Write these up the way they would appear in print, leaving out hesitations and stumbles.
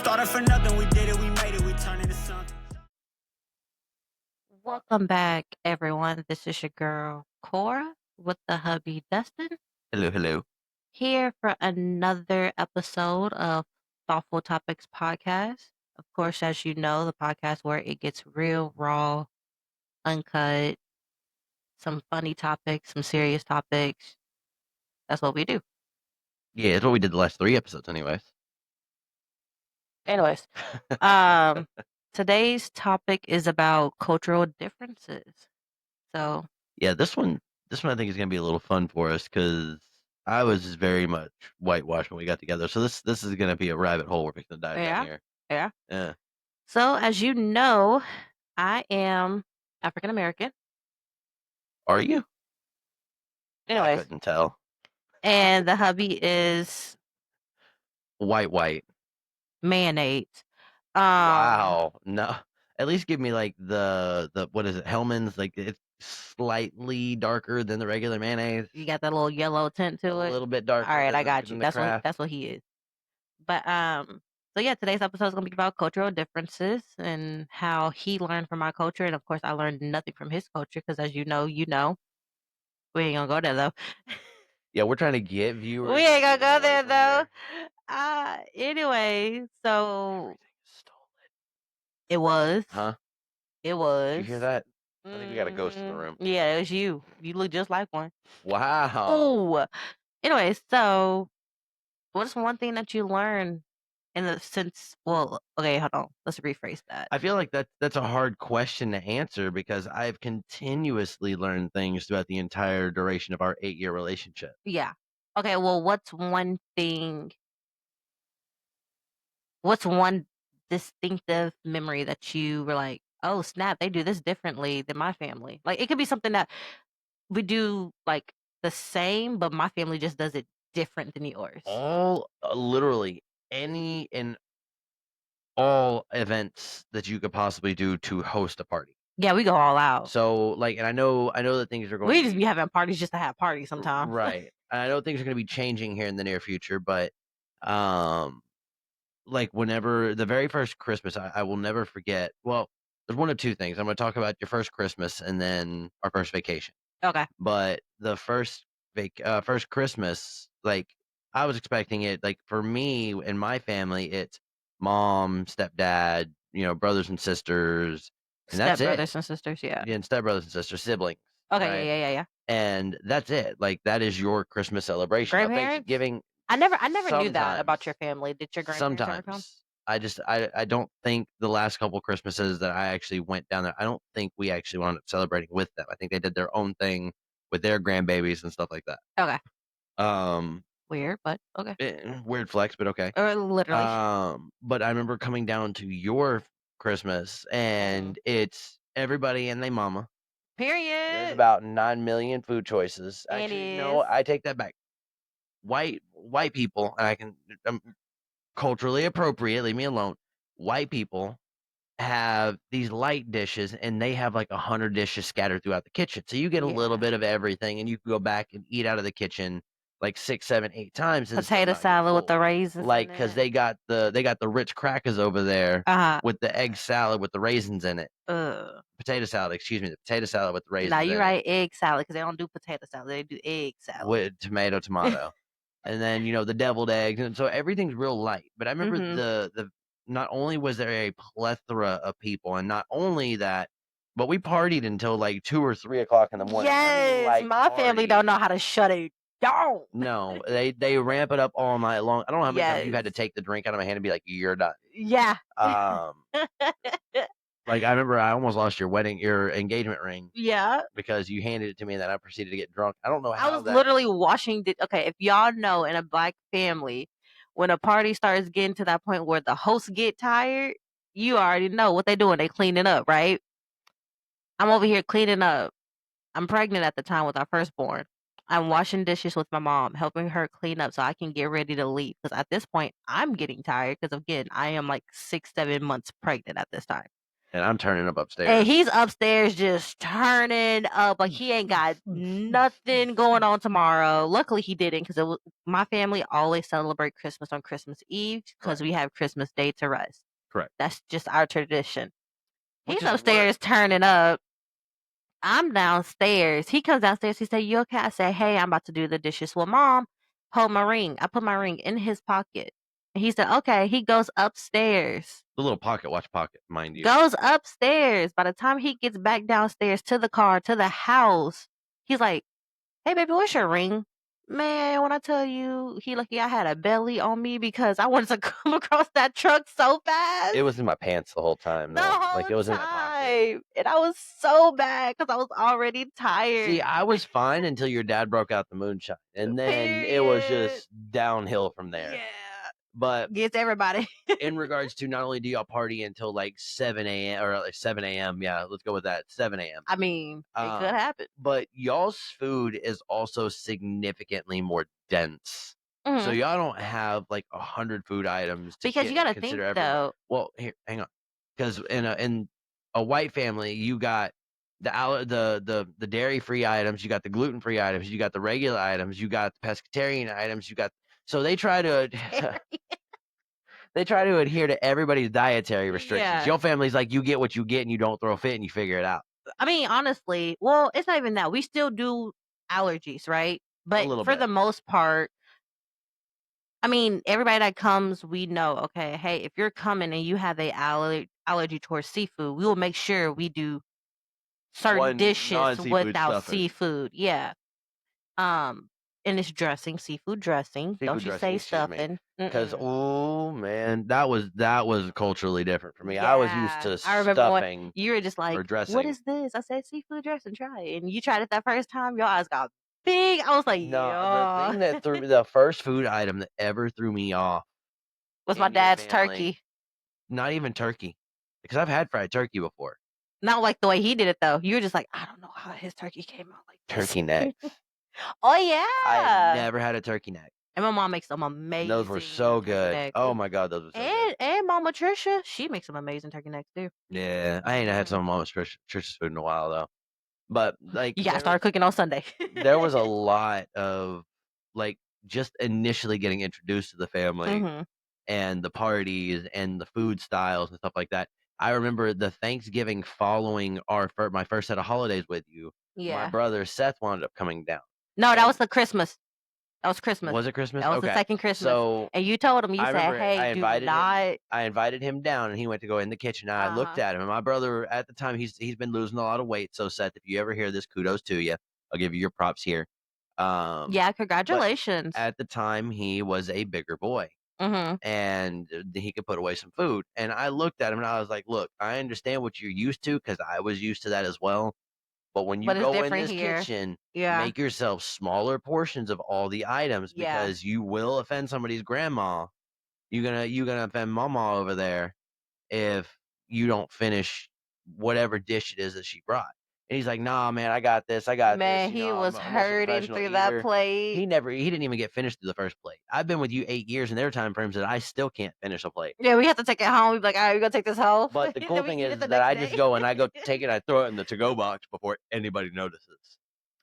Started from nothing, we did it, we made it, we turned into something. Welcome back, everyone. This is your girl, Cora, with the hubby, Dustin, Hello, hello. here for another episode of Thoughtful Topics Podcast. Of course, as you know, the podcast where it gets real, raw, uncut, some funny topics, some serious topics. That's what we do. Yeah, that's what we did the last 3 episodes, anyways. Anyways, today's topic is about cultural differences. So, Yeah, this one I think is gonna be a little fun for us because I was very much whitewashed when we got together. So this is gonna be a rabbit hole we're fixing to dive yeah, down here. yeah. Yeah. So, as you know, I am African American. Are you? I Anyways, couldn't tell. and the hubby is White. mayonnaise. Wow. No. At least give me like the what is it, Hellman's? Like it's slightly darker than the regular mayonnaise. You got that little yellow tint to A it. little bit darker. All right, than I the- got than you. the Kraft. That's what he is. But so yeah, today's episode is gonna be about cultural differences and how he learned from my culture, and of course, I learned nothing from his culture because, as you know, we ain't gonna go there though. Yeah, we're trying to get viewers. We ain't gonna and get go them there away from though. here. Anyway, so Everything is stolen. it was. Huh? It was. Did you hear that? I think we got a ghost in the room. Yeah, it was you. You look just like one. Wow. Oh. Anyway, so what's one thing that you learned well, okay, hold on. Let's rephrase that. I feel like that's a hard question to answer because I've continuously learned things throughout the entire duration of our 8-year relationship. Yeah. Okay, well, what's one distinctive memory that you were like, oh snap, they do this differently than my family? Like it could be something that we do like the same, but my family just does it different than yours. All literally any and all events that you could possibly do to host a party. Yeah, we go all out. So like, and I know that things are going. We just be having parties just to have parties sometimes. Right. And I know things are going to be changing here in the near future, but like whenever the very first Christmas, I will never forget. Well, there's one of two things. I'm going to talk about your first Christmas and then our first vacation. Okay. But the first Christmas, like I was expecting it, like for me and my family, it's mom, stepdad, brothers and sisters, and that's it. Stepbrothers and sisters, yeah. Yeah, and stepbrothers and sisters, siblings. Okay, right? yeah. And that's it. Like that is your Christmas celebration. Now, Grandparents? Thanksgiving. I never knew that about sometimes- your family. Did your grandparents ever come? Sometimes. I don't think the last couple Christmases that I actually went down there, I don't think we actually wound up celebrating with them. I think they did their own thing with their grandbabies and stuff like that. Okay. Weird, but okay. Weird flex, but okay. Or literally. But I remember coming down to your Christmas and it's everybody and their mama. Period. There's about 9 million food choices. It Actually, no, is. I take that back. White people, and I'm culturally appropriate, leave me alone. White people have these light dishes and they have like 100 dishes scattered throughout the kitchen. So you get a little bit of everything and you can go back and eat out of the kitchen like 6, 7, 8 times. And Potato salad with the raisins. like because they got the rich crackers over there with the egg salad with the raisins in it. Potato salad, excuse me, the potato salad with the raisins. Now you're right, egg salad, because they don't do potato salad, they do egg salad with tomato. And then the deviled eggs, and so everything's real light. But I remember the not only was there a plethora of people, and not only that, but we partied until like 2 or 3 o'clock in the morning. Yes, my family don't know how to shut it down. No, they ramp it up all night long. I don't know how many times you've had to take the drink out of my hand and be like, "You're done." Yeah. Like I remember, I almost lost your engagement ring. Yeah. Because you handed it to me, and then I proceeded to get drunk. I don't know how. I was literally washing the. Okay, if y'all know, in a black family, when a party starts getting to that point where the hosts get tired, you already know what they're doing. They cleaning up, right? I'm over here cleaning up. I'm pregnant at the time with our firstborn. I'm washing dishes with my mom, helping her clean up so I can get ready to leave. Because at this point, I'm getting tired. Because again, I am like 6, 7 months pregnant at this time. and I'm turning up upstairs. And he's upstairs just turning up like he ain't got nothing going on tomorrow. Luckily, he didn't because my family always celebrate Christmas on Christmas Eve because Correct. we have Christmas Day to rest. Correct. That's just our tradition. Which He's is upstairs turning up. I'm downstairs. He comes downstairs. He said, "You okay?" I said, "Hey, I'm about to do the dishes." Well, Mom, hold my ring. I put my ring in his pocket. And he said, "Okay." He goes upstairs. The little pocket watch pocket, mind you. Goes upstairs. By the time he gets back downstairs to the car, to the house, he's like, "Hey, baby, what's your ring?" Man, when I tell you, he lucky I had a belly on me because I wanted to come across that truck so fast. It was in my pants the whole time, The though. whole Like, it was in my pocket. time. And I was so bad because I was already tired. See, I was fine until your dad broke out the moonshine, and then it was Period. just downhill from there. Yeah. But Gets everybody. in regards to not only do y'all party until like 7 a.m. or like 7 a.m., yeah, let's go with that, 7 a.m. I mean, it could happen. But y'all's food is also significantly more dense. So Mhm. y'all don't have like 100 food items to Because you gotta think consider everyone. though. Well, here, hang on, because in a white family, you got the dairy free items, you got the gluten free items, you got the regular items, you got the pescatarian items, you got. So they try to they try to adhere to everybody's dietary restrictions. Yeah. Your family's like, you get what you get, and you don't throw a fit, and you figure it out. I mean, honestly, well, it's not even that. We still do allergies, right? But little for bit. the most part, I mean, everybody that comes, we know, okay, hey, if you're coming and you have a allergy towards seafood, we will make sure we do certain One dishes non-seafood without stuffing. seafood. Yeah. And it's dressing, seafood dressing. Don't you say stuffing. Because Mm-mm. oh man, that was culturally different for me. I was used to I remember when stuffing you were just like, or "What dressing. is this?" I said, "Seafood dressing. Try it." And you tried it that first time. Your eyes got big. I was like, No, the thing "Yeah." that threw me, the first food item that ever threw me off Was my in your dad's family, turkey. not even turkey, because I've had fried turkey before. Not like the way he did it though. You were just like, "I don't know how his turkey came out like this." Turkey necks. Oh I yeah. had never had a turkey neck. And my mom makes some amazing. Those were so turkey good. necks. Oh my god, those were so good. And Mama Trisha, she makes some amazing turkey necks too. Yeah, I ain't had some of Mama's Trisha's food in a while though. But like, You gotta start cooking on Sunday. there was a lot of like just initially getting introduced to the family hmm and the parties and the food styles and stuff like that. I remember the Thanksgiving following my first set of holidays with you. My Yeah. brother Seth wound up coming down. No, that And- was the Christmas. That was Christmas. Was it Christmas? That was the Okay. second Christmas. So And you told him, you I said, remember "Hey, do not." I invited him down, and he went to go in the kitchen. And I looked at him, and my brother at the time he's been losing a lot of weight. So Seth, if you ever hear this, kudos to you. I'll give you your props here. Yeah, congratulations. At the time, he was a bigger boy, Mhm. and he could put away some food. And I looked at him, and I was like, "Look, I understand what you're used to because I was used to that as well. But when you But it's go in different this here. kitchen, Yeah. make yourself smaller portions of all the items Yeah. because you will offend somebody's grandma. You're gonna offend mama over there if you don't finish whatever dish it is that she brought." And he's like, "Nah, man, I got this. I got Man, this. he I'm was a hurting professional through that eater." plate. He didn't even get finished through the first plate. I've been with you 8 years, and there are time frames that I still can't finish a plate. Yeah, we have to take it home. We'd be like, "All right, we're gonna take this home." But the Then cool we thing eat it is the that next I just day. go and I go take it, I throw it in the to-go box before anybody notices.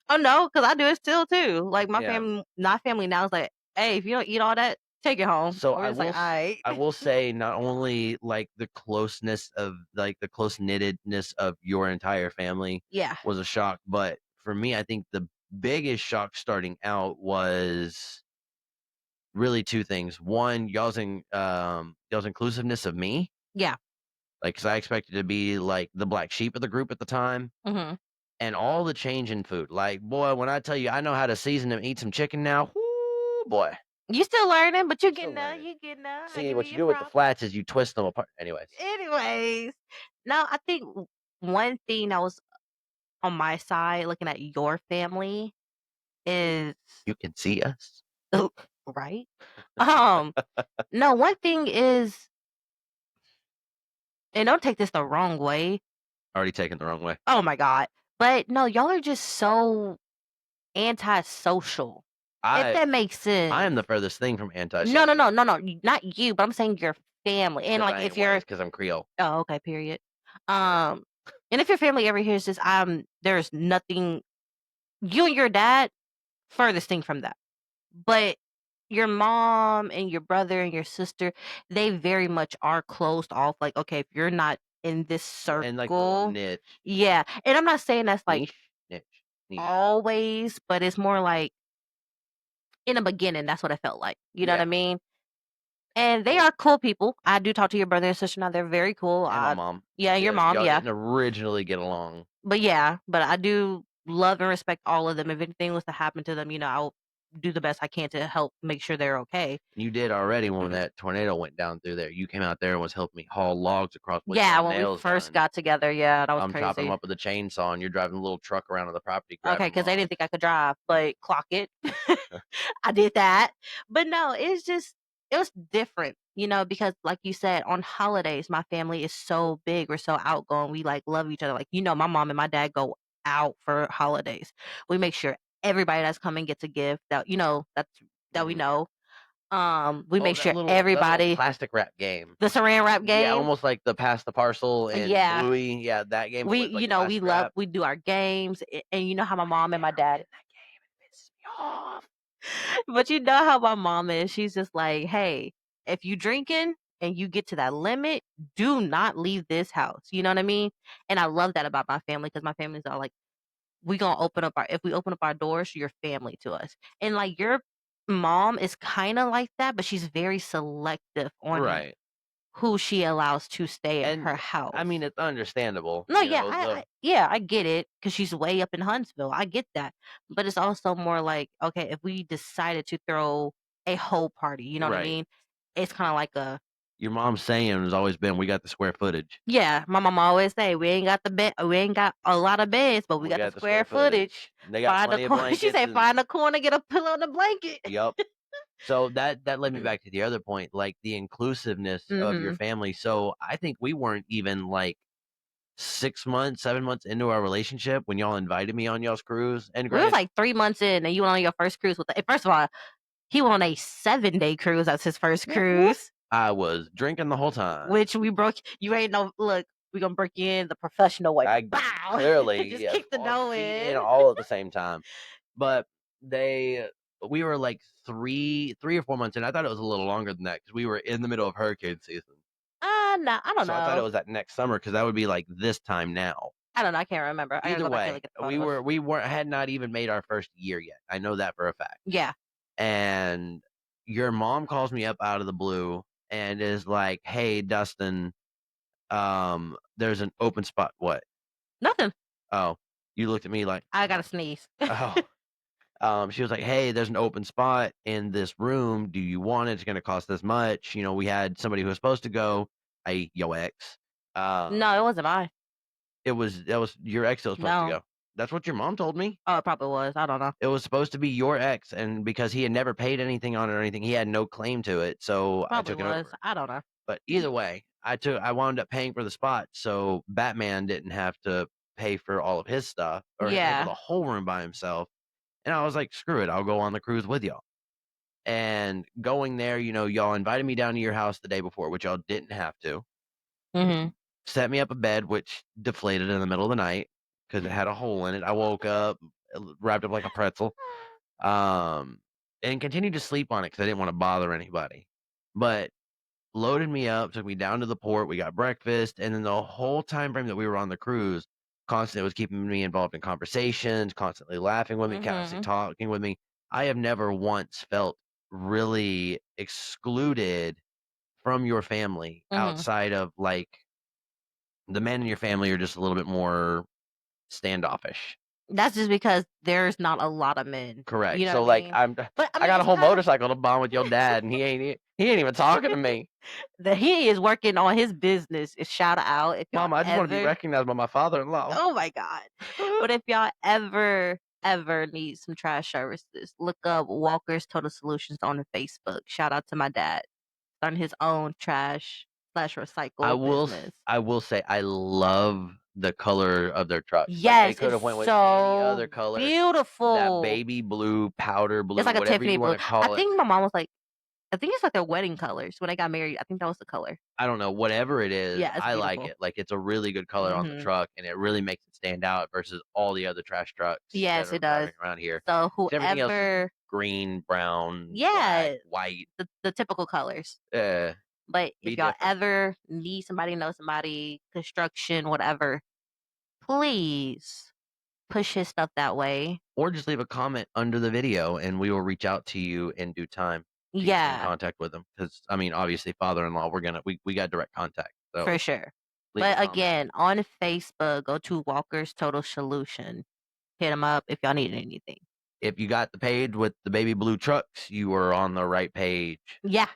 Oh no, because I do it still too. Like my Yeah. family now is like, "Hey, if you don't eat all that, take it home." So We're just like, "All right." I will say not only like the closeness of like the close knittedness of your entire family Yeah. was a shock, but for me, I think the biggest shock starting out was really two things. One, y'all's inclusiveness of me. Yeah. Like, cause I expected to be like the black sheep of the group at the time. Mhm. And all the change in food. Like, boy, when I tell you I know how to season and eat some chicken now, whoo, boy. You still learning, but you Still getting there. learning. You getting there. I See, give what you you your do with the props. flats is you twist them apart. Anyways, no, I think one thing that was on my side, looking at your family, is You can see us. right. No, one thing is, and don't take this the wrong way. Already taken the wrong way. Oh my god, but no, y'all are just so antisocial. If that makes sense. I am the furthest thing from antisocial. No, not you, but I'm saying your family. And like if you're, because I'm Creole. oh okay, period. And if your family ever hears this, there's nothing. You and your dad, furthest thing from that. But your mom and your brother and your sister, they very much are closed off. Like, okay, if you're not in this And like a little circle, niche, yeah. And I'm not saying that's like niche. always, but it's more like in the beginning, that's what it felt like. You know what I Yeah. mean? And they Well, are cool people. I do talk to your brother and sister now. They're very cool. and my mom. Yeah, your mom, Y'all yeah. didn't originally get along. But yeah, but I do love and respect all of them. If anything was to happen to them, I'll do the best I can to help make sure they're okay. You did already when that tornado went down through there. You came out there and was helping me haul logs across with Yeah, your when we nails first done. got together, yeah, that was I'm chopping them crazy. up with a chainsaw, and you're driving a little truck around on the property, Okay, grabbing because they didn't logs. think I could drive, but clock it. I did that. But no, it was different, because like you said, on holidays, my family is so big. We're so outgoing. We like love each other. Like, my mom and my dad go out for holidays. We make sure everybody that's coming gets a gift that we Mhm. know. We Oh, make that sure little everybody plastic wrap game. the saran wrap Yeah, game. almost like the pass the parcel and Yeah. Bluey. Yeah, that game, but We with like the we plastic love wrap. we do our games, and you know how my mom and my dad That game, it pisses me off. but you know how my mom is. She's just like, hey, if you drinking and you get to that limit, do not leave this house. You know what I mean? And I love that about my family because my families are like, if we open up our doors, you're family to us. And like your mom is kind of like that, but she's very selective on Right. who she allows to stay at And her house. I mean, it's understandable. No, yeah, I get it because she's way up in Huntsville. I get that, but it's also more like, okay, if we decided to throw a whole party, you know what I Right. mean? It's kind of like Your mom's saying has always been, "We got the square footage." yeah. My mom always say, we ain't got we ain't got a lot of beds, but we got the square footage. They got Find a plenty of corner. She blankets. say, find a corner, get a pillow and a blanket. Yep. So that led me back to the other point, like the inclusiveness of your Mm-hmm. family. So I think we weren't even like 6 months, 7 months into our relationship when y'all invited me on y'all's cruise. And We was granted, like 3 months in, and you went on your first cruise with. First of all, he went on a 7-day cruise. That's his first cruise. I was drinking the whole time. Which we broke. You ain't no look. We gonna break you in the professional way. I Bow. clearly Just yes, kick the dough in. all at the same time. But we were like 3 or 4 months in. I thought it was a little longer than that because we were in the middle of hurricane season. No, I don't So I thought it know. was that next summer because that would be like this time now. I don't know. I can't remember. I gotta Either go back and way, look at the we photos. weren't had not even made our first year yet. I know that for a fact. Yeah. And your mom calls me up out of the blue and is like, "Hey, Dustin, there's an open spot." What? Nothing. Oh, you looked at me like, I gotta sneeze. oh. She was like, "Hey, there's an open spot in this room. Do you want it? It's going to cost this much." We had somebody who was supposed to go, your ex. No, it wasn't I. That was your ex that was supposed to No. go. That's what your mom told me. Oh, it probably was. I don't know. It was supposed to be your ex, and because he had never paid anything on it or anything, he had no claim to it. So I Probably took it was. over. I don't know. But either way, I wound up paying for the spot, so Batman didn't have to pay for all of his stuff or pay for Yeah. the whole room by himself. And I was like, screw it, I'll go on the cruise with y'all. And going there, y'all invited me down to your house the day before, which y'all didn't have to. Mm-hmm. Set me up a bed, which deflated in the middle of the night because it had a hole in it. I woke up, wrapped up like a pretzel, and continued to sleep on it because I didn't want to bother anybody. But loaded me up, took me down to the port. We got breakfast, and then the whole time frame that we were on the cruise, constantly was keeping me involved in conversations, constantly laughing with me, constantly talking with me. I have never once felt really excluded from your family outside of like the men in your family are just a little bit more standoffish. That's just because there's not a lot of men. Correct. You know So what I like mean? I I mean, got a it's whole kinda motorcycle to bond with your dad, and he ain't even talking to me. that he is working on his business. Is shout out if y'all Mom, I just want to be ever. recognized by my father-in-law. Oh my god! But if y'all ever need some trash services, look up Walker's Total Solutions on the Facebook. Shout out to my dad, starting his own trash slash recycle business. I will say I love the color of their trucks. Like they Yes, could it's have went with any other so color. That beautiful. baby blue, powder blue, It's like a whatever Tiffany you blue. want to I call it. think my mom was like, I think it's like their wedding colors when they got married. I think that was the color. I don't know, whatever it is, Yeah, it's I like beautiful. it. Like, it's a really good color on the Mhm. truck, and it really makes it stand out versus all the other trash trucks that Yes, are it does. driving around here. So 'Cause everything else is whoever green, brown, black, yeah, white. the typical colors. Eh, But be if y'all different. ever need somebody, know somebody, construction, whatever, please push his stuff that way. Or just leave a comment under the video, and we will reach out to you in due time to get you in Yeah, contact with them. Because I mean, obviously, father-in-law, we got direct contact, so for sure. leave a But comment. again, on Facebook, go to Walker's Total Solution. Hit him up if y'all need anything. If you got the page with the baby blue trucks, you are on the right page. Yeah.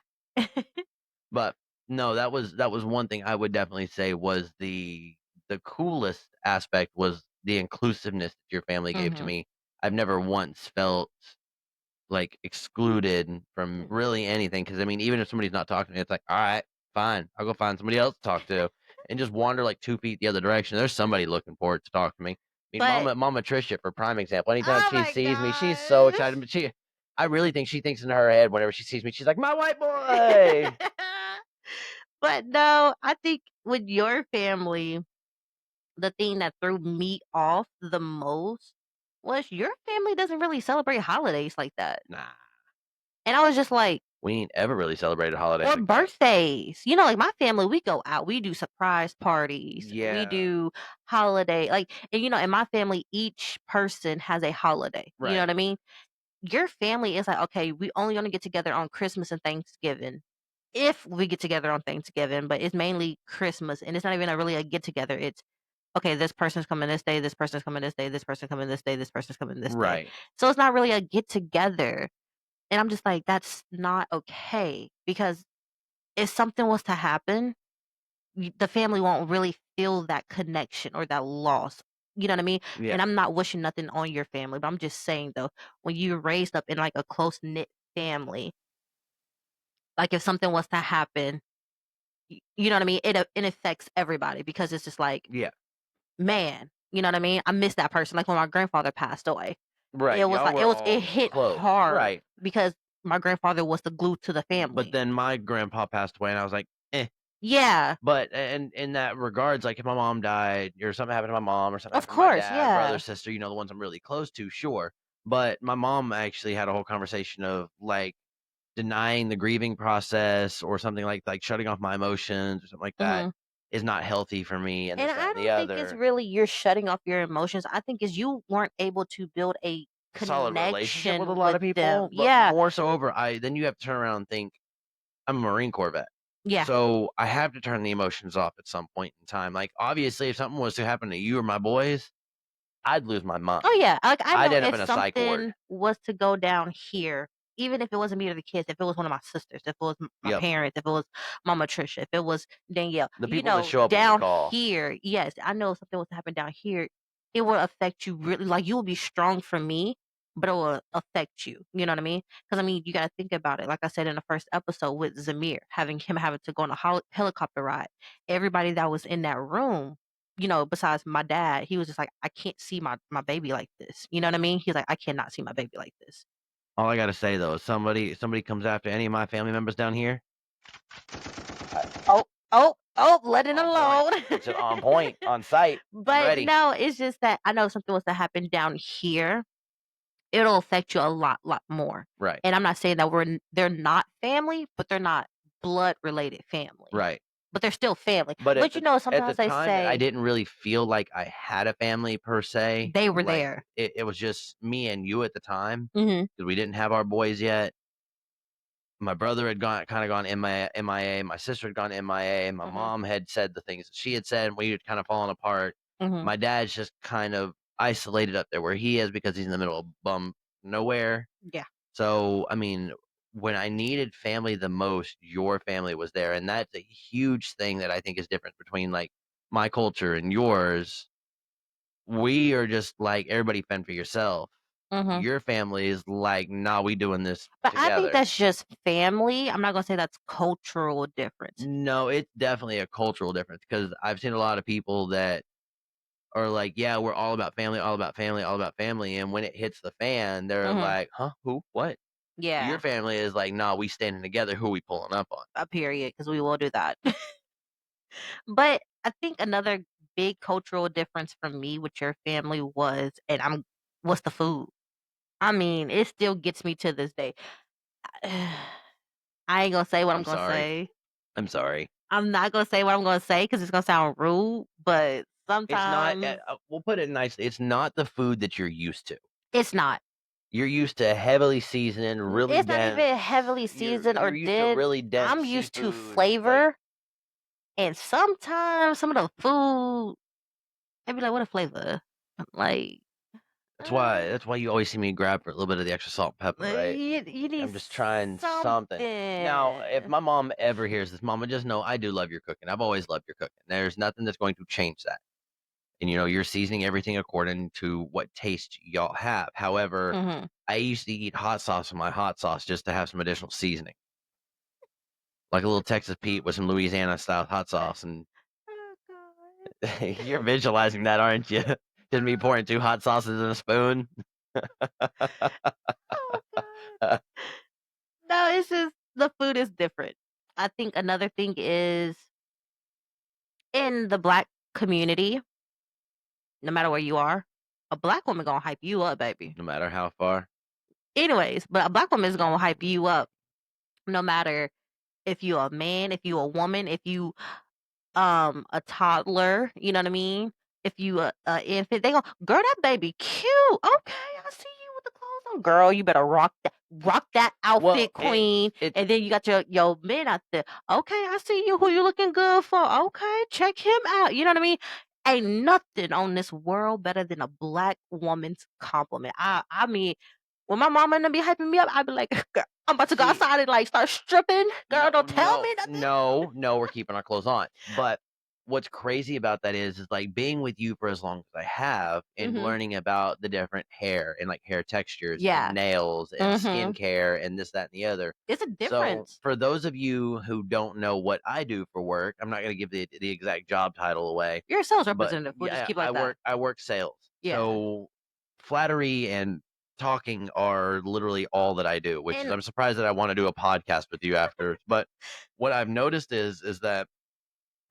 But no, that was one thing I would definitely say was the coolest aspect was the inclusiveness that your family gave to Mhm. me. I've never once felt like excluded from really anything. Because I mean, even if somebody's not talking to me, it's like, all right, fine, I'll go find somebody else to talk to, and just wander like 2 feet the other direction. There's somebody looking forward to talk to me. I mean, But Mama Trisha, for prime example, anytime oh she my sees me, she's so excited. gosh. But I really think she thinks in her head whenever she sees me, she's like, my white boy. But no, I think with your family, the thing that threw me off the most was your family doesn't really celebrate holidays like that. Nah, And I was just like, we ain't ever really celebrated holidays or like that. birthdays. You know, like my family, we go out, we do surprise parties, we Yeah, do holiday, like, and you know, in my family, each person has a holiday. You know right, what I mean? Your family is like, okay, we only gonna get together on Christmas and Thanksgiving. If we get together on Thanksgiving, but it's mainly Christmas, and it's not even really a get together. It's okay, this person's coming this day, this person's coming this day, this person's coming this day, this person's coming this day. right. So it's not really a get together. And I'm just like, that's not okay because if something was to happen, the family won't really feel that connection or that loss. You know what I mean? Yeah, And I'm not wishing nothing on your family, but I'm just saying though, when you're raised up in like a close knit family, like if something was to happen, you know what I mean? It affects everybody because it's just like, yeah, man, you know what I mean? I miss that person. Like when my grandfather passed away, right. it was Y'all like were it all hit close, hard right? because my grandfather was the glue to the But family. then my grandpa passed away, and I was like, eh. Yeah, But and in that regards, like if my mom died or something happened to my mom or something of happened to my course, dad, brother, yeah. sister, the ones I'm really close to, sure. But my mom actually had a whole conversation of like denying the grieving process or something like shutting off my emotions or something like that Mhm. is not healthy for me and And this, that, I and the don't think it's other. really you're shutting off your emotions. I think is you weren't able to build a Solid relationship with a connection lot with of people, them. but Yeah. more so over I then you have to turn around and think I'm a Marine Corps vet. Yeah. So I have to turn the emotions off at some point in time. Like obviously if something was to happen to you or my boys, I'd lose my Oh, mind. yeah, like, I I'd know end up if in a psych ward. something was to go down here, even if it wasn't me or the kids, if it was one of my sisters, if it was my Yep. parents, if it was Mama Trisha, if it was Danielle, The you people that know, show up when we down call. here, yes, I know if something was to happen down here, it will affect you really, like, you will be strong for me, but it will affect you, you know what I mean? Because I mean, you gotta think about it, like I said in the first episode with Zamir, having to go on a helicopter ride, everybody that was in that room, you know, besides my dad, he was just like, "I can't see my baby like this." You know what I mean? He's like, "I cannot see my baby like this." All I gotta say though is somebody comes after any of my family members down here, Oh, oh, let it on point. alone. It's on point, on site. I'm But ready. no, it's just that I know if something was to happen down here, it'll affect you a lot more. Right. And I'm not saying that they're not family, but they're not blood related family. Right. But they're still family. But But you know, at the sometimes they time, I say didn't really feel like I had a family per se. they were Like there. it was just me and you at the time Mhm. because we didn't have our boys yet. My brother had gone MIA. My sister had gone MIA. My Mhm. mom had said the things that she had said, and we had kind of fallen apart. Mhm. My dad's just kind of isolated up there where he is because he's in the middle of bum nowhere. Yeah. So, I mean, when I needed family the most, your family was there, and that's a huge thing that I think is different between like my culture and yours. We are just like everybody fend for yourself. Mhm. Your family is like, nah, we doing this But I think together. that's just family. I'm not gonna say that's cultural difference. No, it's definitely a cultural difference because I've seen a lot of people that are like, yeah, we're all about family, all about family, all about family. And when it hits the fan, they're Mhm. like, huh, who, what? Yeah, Your family is like, nah, we standing together. Who we pulling up on? a period, because we will do that. But I think another big cultural difference for me with your family was the food. I mean, it still gets me to this day. I ain't gonna say what I'm I'm gonna sorry. say. I'm sorry. I'm not gonna say what I'm gonna say because it's gonna sound rude, but It's not. sometimes We'll put it nicely. It's not the food that you're used to. it's not. You're used to heavily seasoned, really It's not dense. even heavily seasoned or You're used to dense. really dense I'm used to seafood. Like flavor, and sometimes some of the food, I be like, "What a flavor!" Like, that's uh, why you always see me grab for a little bit of the extra salt and pepper, right? you need I'm just trying something. Now, if something. my mom ever hears this, mama, just know I do love your cooking. I've always loved your cooking. There's nothing that's going to change that. And you're seasoning everything according to what taste y'all have. However, Mhm. I used to eat hot sauce with my hot sauce just to have some additional seasoning, like a little Texas Pete with some Louisiana style hot sauce. And Oh god. you're visualizing that, aren't you? Just me pouring 2 hot sauces in a spoon. Oh god. No, it's just the food is different. I think another thing is in the black community, no matter where you are, a black woman gonna hype you up, baby. No matter how far. Anyways, but a black woman is gonna hype you up no matter if you a man, if you a woman, if you a toddler, you know what I mean? If you a infant, they go, girl, that baby cute. Okay, I see you with the clothes on. Girl, you better rock that Well, outfit, queen. it And then you got your men out there. Okay, I see you. Who you looking good for? Okay, check him out. You know what I mean? Ain't nothing on this world better than a black woman's compliment. I mean, when my mama and them be hyping me up, I be like, girl, I'm about to go see, outside and like start stripping. Girl, no, don't tell no, me nothing. no, we're keeping our clothes on. But what's crazy about that is like being with you for as long as I have and Mhm. learning about the different hair and like hair textures and Yeah. nails and Mhm. skincare and this, that, and the other. It's a So difference. for those of you who don't know what I do for work, I'm not going to give the exact job title away, You're a sales but representative. We'll just yeah, keep it like that. I work sales. Yeah. So flattery and talking are literally all that I do, which is And I'm surprised that I want to do a podcast with you after. But what I've noticed is that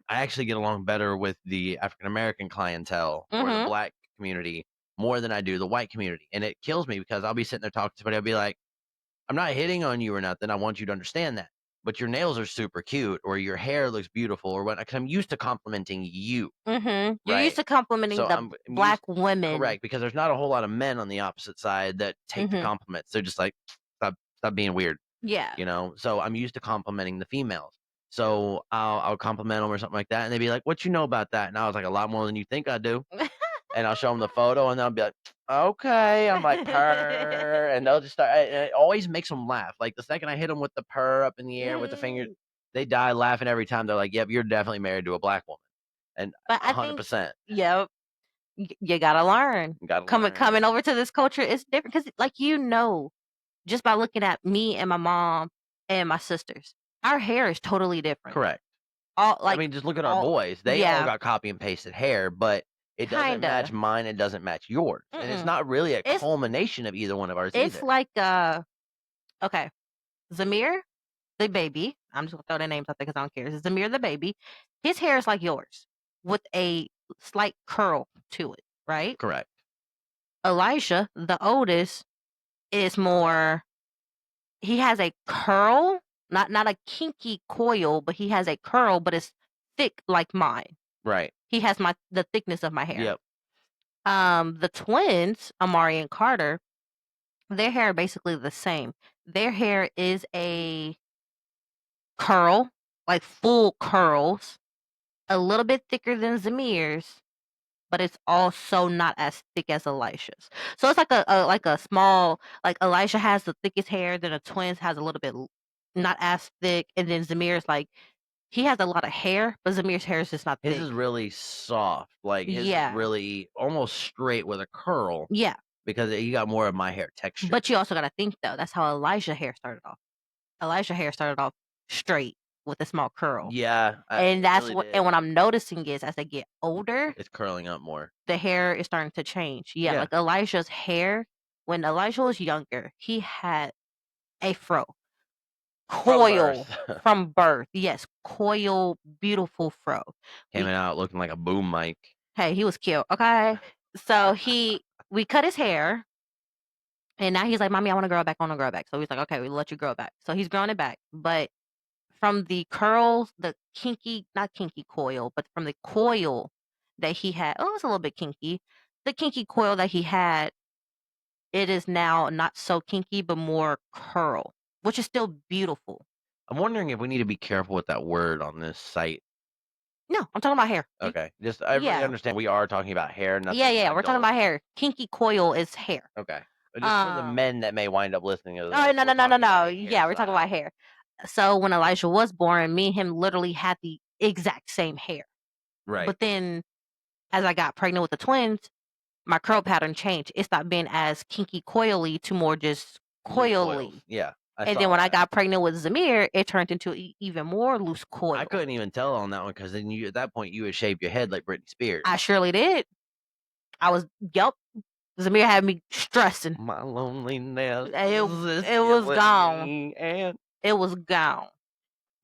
I actually get along better with the African American clientele or the mhm. black community more than I do the white community. And it kills me because I'll be sitting there talking to somebody, I'll be like, I'm not hitting on you or nothing. I want you to understand that. But your nails are super cute, or your hair looks beautiful, or what? Because I'm used to complimenting you, Mhm. You're used right? to complimenting So the I'm used black women. correct because there's not a whole lot of men on the opposite side that take the Mhm. compliments. They're just like, stop being weird, Yeah. So I'm used to complimenting the females. So I'll compliment them or something like that, and they'd be like, "What you know about that?" And I was like, "A lot more than you think I do." And I'll show them the photo, and they'll be like, "Okay." I'm like, "Purr," and they'll just start. And it always makes them laugh. Like the second I hit them with the purr up in the air with the finger, Mm. they die laughing every time. They're like, "Yep, you're definitely married to a black woman," and But I think 100%. yep, you gotta learn. Gotta Coming learn. over to this culture is different because, like, just by looking at me and my mom and my sisters, our hair is totally different. Correct. All I like mean, just look at our all boys. They all yeah, got copy and pasted hair, but it doesn't match kinda. mine. It doesn't match yours, and it's Mm-mm. not really a It's culmination of either one of ours it's either. like okay, Zamir the baby. I'm just gonna throw their names out there because I don't care. It's Zamir the baby. His hair is like yours with a slight curl to it, right? Correct. Elijah, the oldest, is more. He has a curl, not a kinky coil, but he has a curl, but it's thick like mine. Right. He has the thickness of my hair. Yep. The twins, Amari and Carter, their hair are basically the same. Their hair is a curl, like full curls, a little bit thicker than Zamir's, but it's also not as thick as Elisha's. So it's like a small, like Elisha has the thickest hair, then the twins has a little bit not as thick, and then Zamir's like he has a lot of hair, but Zamir's hair is just not His thick. is really soft. Like his is Yeah. really almost straight with a curl Yeah. because you got more of my hair texture. But you also gotta think though, that's how Elijah hair started off. Elijah hair started off straight with a small curl. Yeah, And it that's really and did. what I'm noticing is as they get older, It's curling up more. the hair is starting to change. Yeah, Yeah. like Elijah's hair, when Elijah was younger, a fro. From Coil birth. from birth. Yes, coil, beautiful fro. Came We out looking like a boom mic. Hey, he was cute, okay? So we cut his hair, and now he's like, "Mommy, I wanna grow it back, I wanna grow it back." So he's like, "Okay, we'll let you grow it back." So he's growing it back, but from the curls, the kinky not kinky coil, but from the coil that he had it's a little bit kinky. The kinky coil that he had, it is now not so kinky, but more curl, which is still beautiful. I'm wondering if we need to be careful with that word on this site. No, I'm talking about hair. Okay. Just I really Yeah. understand we are talking about hair, nothing Yeah, we're talking adult. about hair. Kinky coil is hair. Okay. But just for the Um men that may wind up listening to Oh, this, no, we're no, no, talking no, about no. a Yeah, we're talking about hairstyle. hair. So when Elijah was born, me and him literally had the exact same hair. Right. But then as I got pregnant with the twins, my curl pattern changed. It stopped being as kinky coily to more just Loose coils. coily. Yeah. And then when I got pregnant with Zamir, it turned into even more loose coil. I couldn't even tell on that one because then you at that point you would shave your head like Britney Spears. I surely did. Zamir had me stressing. My loneliness. It was gone. It was gone.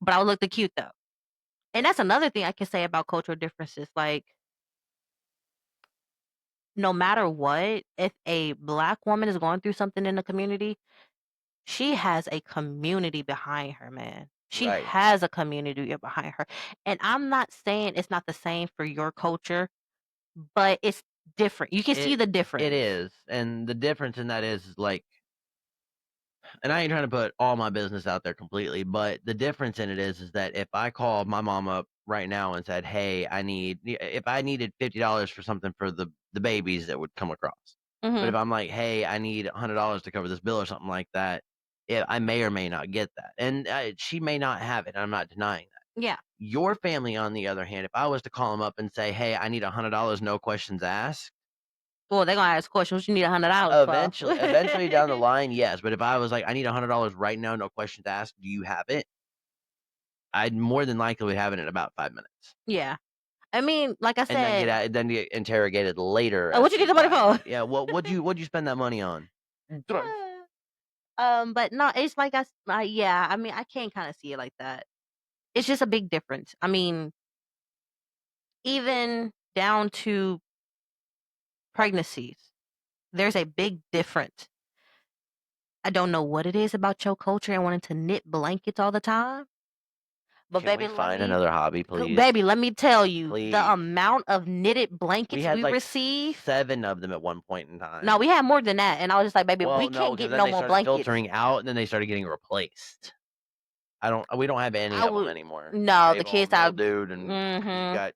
But I looked cute though. And that's another thing I can say about cultural differences. Like, no matter what, if a black woman is going through something in the community, she has a community behind her, man. She Right. has a community behind her. And I'm not saying it's not the same for your culture, but it's different. You can see the difference. It is. And the difference in that is like, and I ain't trying to put all my business out there completely, but the difference in it is that if I called my mom up right now and said, "Hey, if I needed $50 for something for the babies that would come across," but if I'm like, "Hey, I need $100 to cover this bill" or something like that, I may or may not get that, and she may not have it. I'm not denying that. Yeah. Your family, on the other hand, if I was to call them up and say, "Hey, I need $100, no questions asked," Well, they're gonna ask questions. What you need $100 for? eventually down the line, yes. But if I was like, I need $100 right now, no questions asked, do you have it? I'd more than likely would have it in about 5 minutes. Yeah. I mean, like I said, And then get interrogated later. Oh, what'd you get the money for? Yeah, what'd you spend that money on? But no, it's like yeah. I mean, I can kind of see it like that. It's just a big difference. I mean, even down to pregnancies, there's a big difference. I don't know what it is about your culture and wanting to knit blankets all the time. But Can we find another hobby, please? Baby, let me tell you, Please. the amount of knitted blankets we like received. 7 of them at one point in time. No, we had more than that, and I was just like, baby, Well, we no, can't 'cause get then no they more started blankets. filtering out, and then they started getting replaced. We don't have any of them anymore. No, the kids are dude, and you got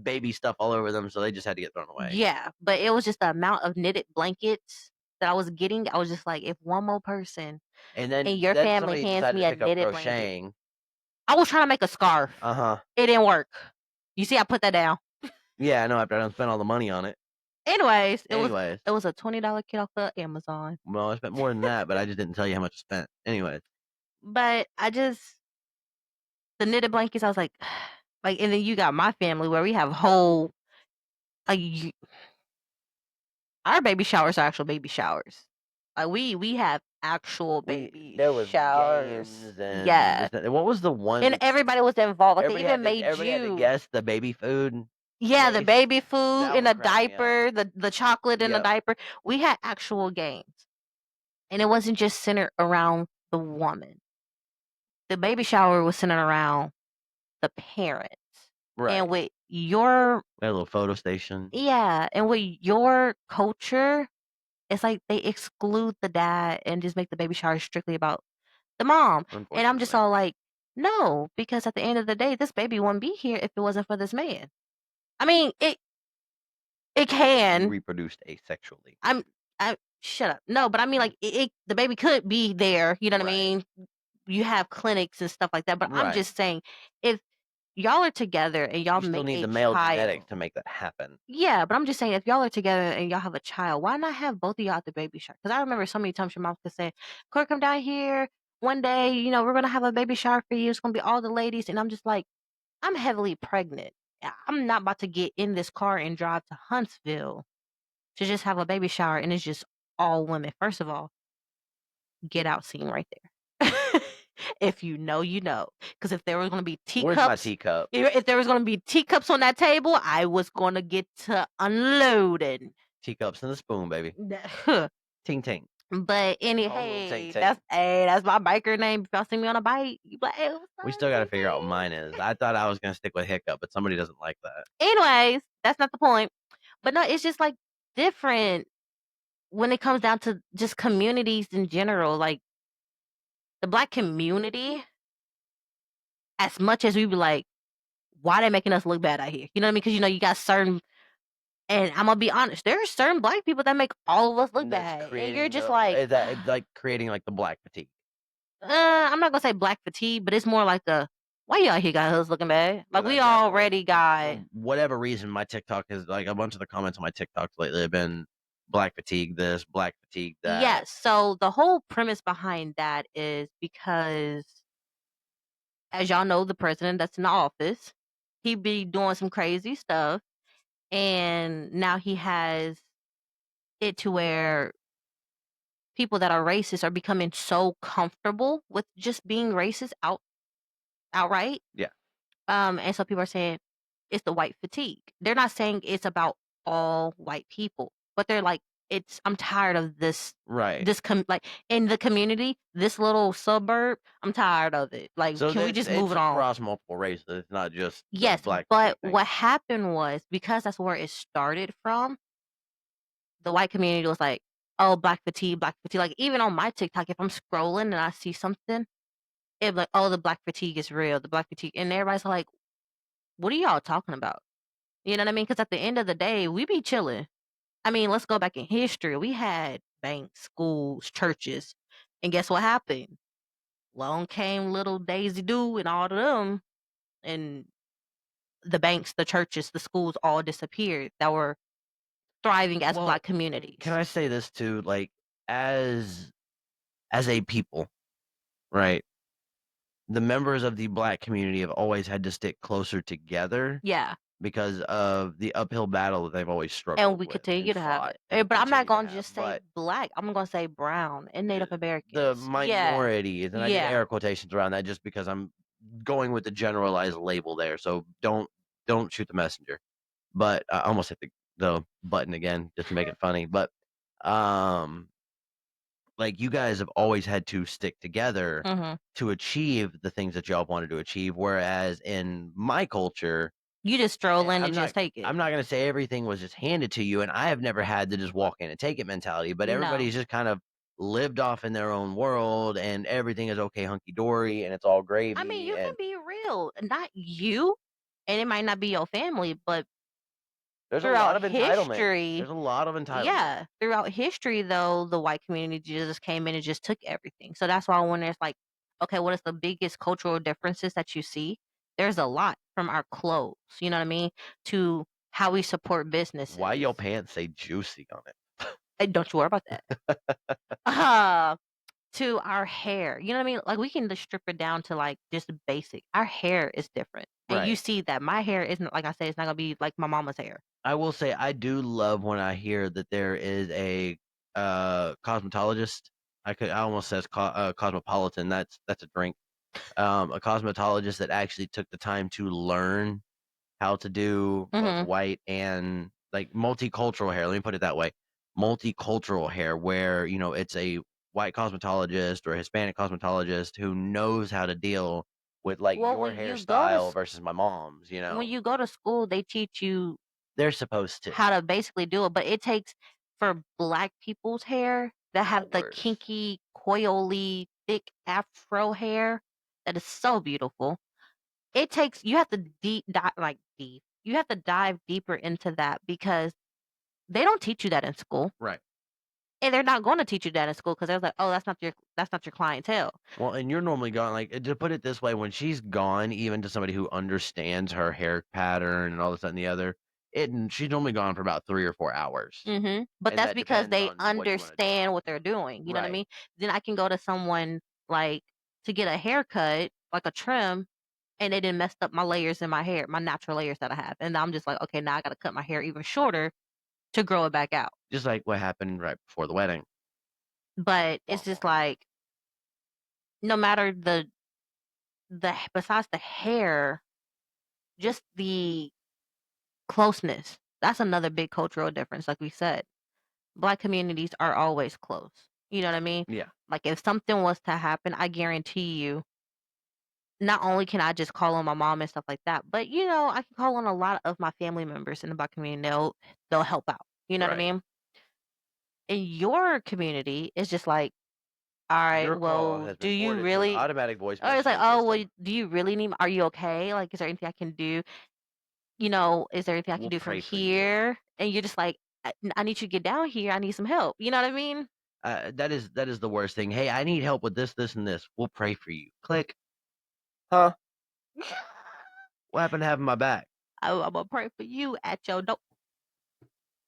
baby stuff all over them, so they just had to get thrown away. Yeah, but it was just the amount of knitted blankets that I was getting. I was just like, if one more person And then in your family hands me a knitted blanket, I was trying to make a scarf. It didn't work. You see, I put that down. Yeah, I know. After I spent all the money on it. Anyways, it was a $20 kit off of Amazon. Well, I spent more than that, but I just didn't tell you how much I spent. Anyways. But the knitted blankets, I was like, and then you got my family where we have whole, like, our baby showers are actual baby showers. Like, we have actual baby showers. Games and Yeah. What was the one? And everybody was involved. Like, they even made everybody had to guess the baby food. Yeah, the baby food That in one a cracked me diaper, the chocolate in a Yep. diaper. We had actual games. And it wasn't just centered around the woman. The baby shower was centered around the parents. Right. And with your a little photo station. Yeah, and with your culture, it's like they exclude the dad and just make the baby shower strictly about the mom. And I'm just all like, no, because at the end of the day, this baby wouldn't be here if it wasn't for this man. I mean, it You can. reproduced asexually. I shut up. No, but I mean, like, the baby could be there. You know what I Right. mean? You have clinics and stuff like that. But I'm Right. just saying, if y'all are together and y'all You still make need a the male child, genetics to make that happen. yeah, but I'm just saying, if y'all are together and y'all have a child, why not have both of y'all at the baby shower? Because I remember so many times your mom could say, Corey, come down here one day, we're going to have a baby shower for you. It's going to be all the ladies. And I'm just like, I'm heavily pregnant. I'm not about to get in this car and drive to Huntsville to just have a baby shower and it's just all women. First of all, get out scene right there. If you know, you know. Because if there was gonna be Where's my teacups, teacup? if there was gonna be teacups on that table, I was gonna get to unloading. Teacups and a spoon, baby. Ting ting. But Oh, little ting ting. that's my biker name. If y'all see me on a bike, you be like, hey, what's We up, still got to Ting figure out what Ting? mine is. I thought I was gonna stick with Hiccup, but somebody doesn't like that. Anyways, that's not the point. But no, it's just like different when it comes down to just communities in general. Like the Black community, as much as we be like, why they making us look bad out here? You know what I mean? Because you got certain, and I'm gonna be honest, there are certain Black people that make all of us look And that's bad, and you're creating just the like, is that like creating like the Black fatigue. I'm not gonna say Black fatigue, but it's more like a why y'all here got us looking bad? Like But we definitely, already got for whatever reason, my TikTok is like a bunch of the comments on my TikToks lately have been Black fatigue this, Black fatigue that. yes. So the whole premise behind that is because, as y'all know, the president that's in office, he be doing some crazy stuff, and now he has it to where people that are racist are becoming so comfortable with just being racist outright. Yeah. And so people are saying it's the white fatigue. They're not saying it's about all white people, but they're like, I'm tired of this. Right. Like in the community, this little suburb, I'm tired of it. Like, So can we just move it on? across multiple races. It's not just the Yes, Black but fatigue thing. what happened was because that's where it started from. The white community was like, "Oh, Black fatigue, Black fatigue." Like even on my TikTok, if I'm scrolling and I see something, it's like, "Oh, the Black fatigue is real, the Black fatigue," and everybody's like, "What are y'all talking about?" You know what I mean? Because at the end of the day, we be chilling. I mean, let's go back in history. We had banks, schools, churches, and guess what happened? Along came little Daisy Doo and all of them, and the banks, the churches, the schools all disappeared that were thriving as Black communities. Can I say this too? Like as a people, right? The members of the Black community have always had to stick closer together. Yeah. Because of the uphill battle that they've always struggled And we with continue to have fought it. But I'm not continue to gonna have, just say but Black. I'm gonna say brown and Native the Americans. minorities, and I did Yeah. air quotations around that just because I'm going with the generalized label there. So don't shoot the messenger. But I almost hit the button again just to make it funny. But like you guys have always had to stick together Mhm. to achieve the things that y'all wanted to achieve. Whereas in my culture, You just stroll in and just take it. I'm not gonna say everything was just handed to you, and I have never had to just walk in and take it mentality. But No. everybody's just kind of lived off in their own world, and everything is okay, hunky dory, and it's all gravy. I mean, you can and be real. Not you, and it might not be your family, but there's a lot of entitlement. history, There's a lot of entitlement. yeah, throughout history, though, the white community just came in and just took everything. So that's why when there's like, okay, what is the biggest cultural differences that you see? There's a lot from our clothes, you know what I mean, to how we support businesses. Why your pants say juicy on it? Hey, don't you worry about that. To our hair, you know what I mean? Like we can just strip it down to like just basic. Our hair is different, and you Right. see that my hair isn't like I said. It's not gonna be like my mama's hair. I will say I do love when I hear that there is a cosmetologist. I almost says cosmopolitan. That's a drink. A cosmetologist that actually took the time to learn how to do both Mhm. white and like multicultural hair. Let me put it that way. Multicultural hair where, it's a white cosmetologist or a Hispanic cosmetologist who knows how to deal with like Well, your when you go to hairstyle s- versus my mom's, when you go to school, they teach you They're supposed to. how to basically do it, but it takes for Black people's hair that have the Hours. kinky, coily, thick afro hair that is so beautiful. It takes you have to deep. You have to dive deeper into that because they don't teach you that in school. Right. And they're not going to teach you that in school because they're like, oh, that's not your clientele. Well, and you're normally gone. Like to put it this way, when she's gone, even to somebody who understands her hair pattern and all this that, and the other, she's normally gone for about 3 or 4 hours. But And that's that because depends they on what you wanna do. understand what they're doing. You know what I Right. mean? Then I can go to someone like to get a haircut, like a trim, and they didn't messed up my layers in my hair, my natural layers that I have. And I'm just like, okay, now I got to cut my hair even shorter to grow it back out. Just like what happened right before the wedding. But it's just like no matter the besides the hair, just the closeness. That's another big cultural difference. Like we said, Black communities are always close. You know what I mean? Yeah. Like if something was to happen, I guarantee you, not only can I just call on my mom and stuff like that, but I can call on a lot of my family members in the Black community. They'll help out. You know what I Right. mean? In your community, it's just like, all right, Your call well, has do been you forwarded to an really? automatic voice Or it's like, messaging oh, well, system. do you really need? Are you okay? Like, is there anything I can do? Is there anything I can We'll do from pray for you. here? And you're just like, I need you to get down here. I need some help. You know what I mean? That is the worst thing. Hey, I need help with this, this, and this. We'll pray for you. Click. Huh? What happened to having my back? I'm gonna pray for you at your door.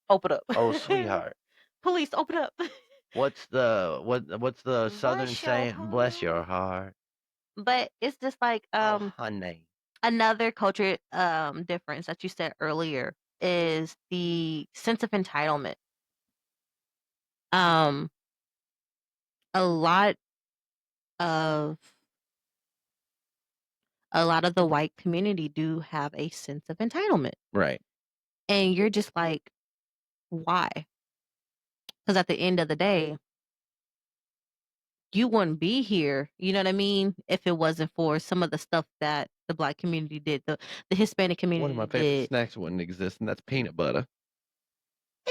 Open up. Oh, sweetheart. Police, open up. What's the southern Bless your saying? Bless your heart. heart. But it's just like Oh, honey. another culture difference that you said earlier is the sense of entitlement. Um a lot of the white community do have a sense of entitlement. Right. And you're just like, why? Because at the end of the day, you wouldn't be here, you know what I mean, if it wasn't for some of the stuff that the Black community did, the Hispanic One of my community favorite did. snacks wouldn't exist, and that's peanut butter.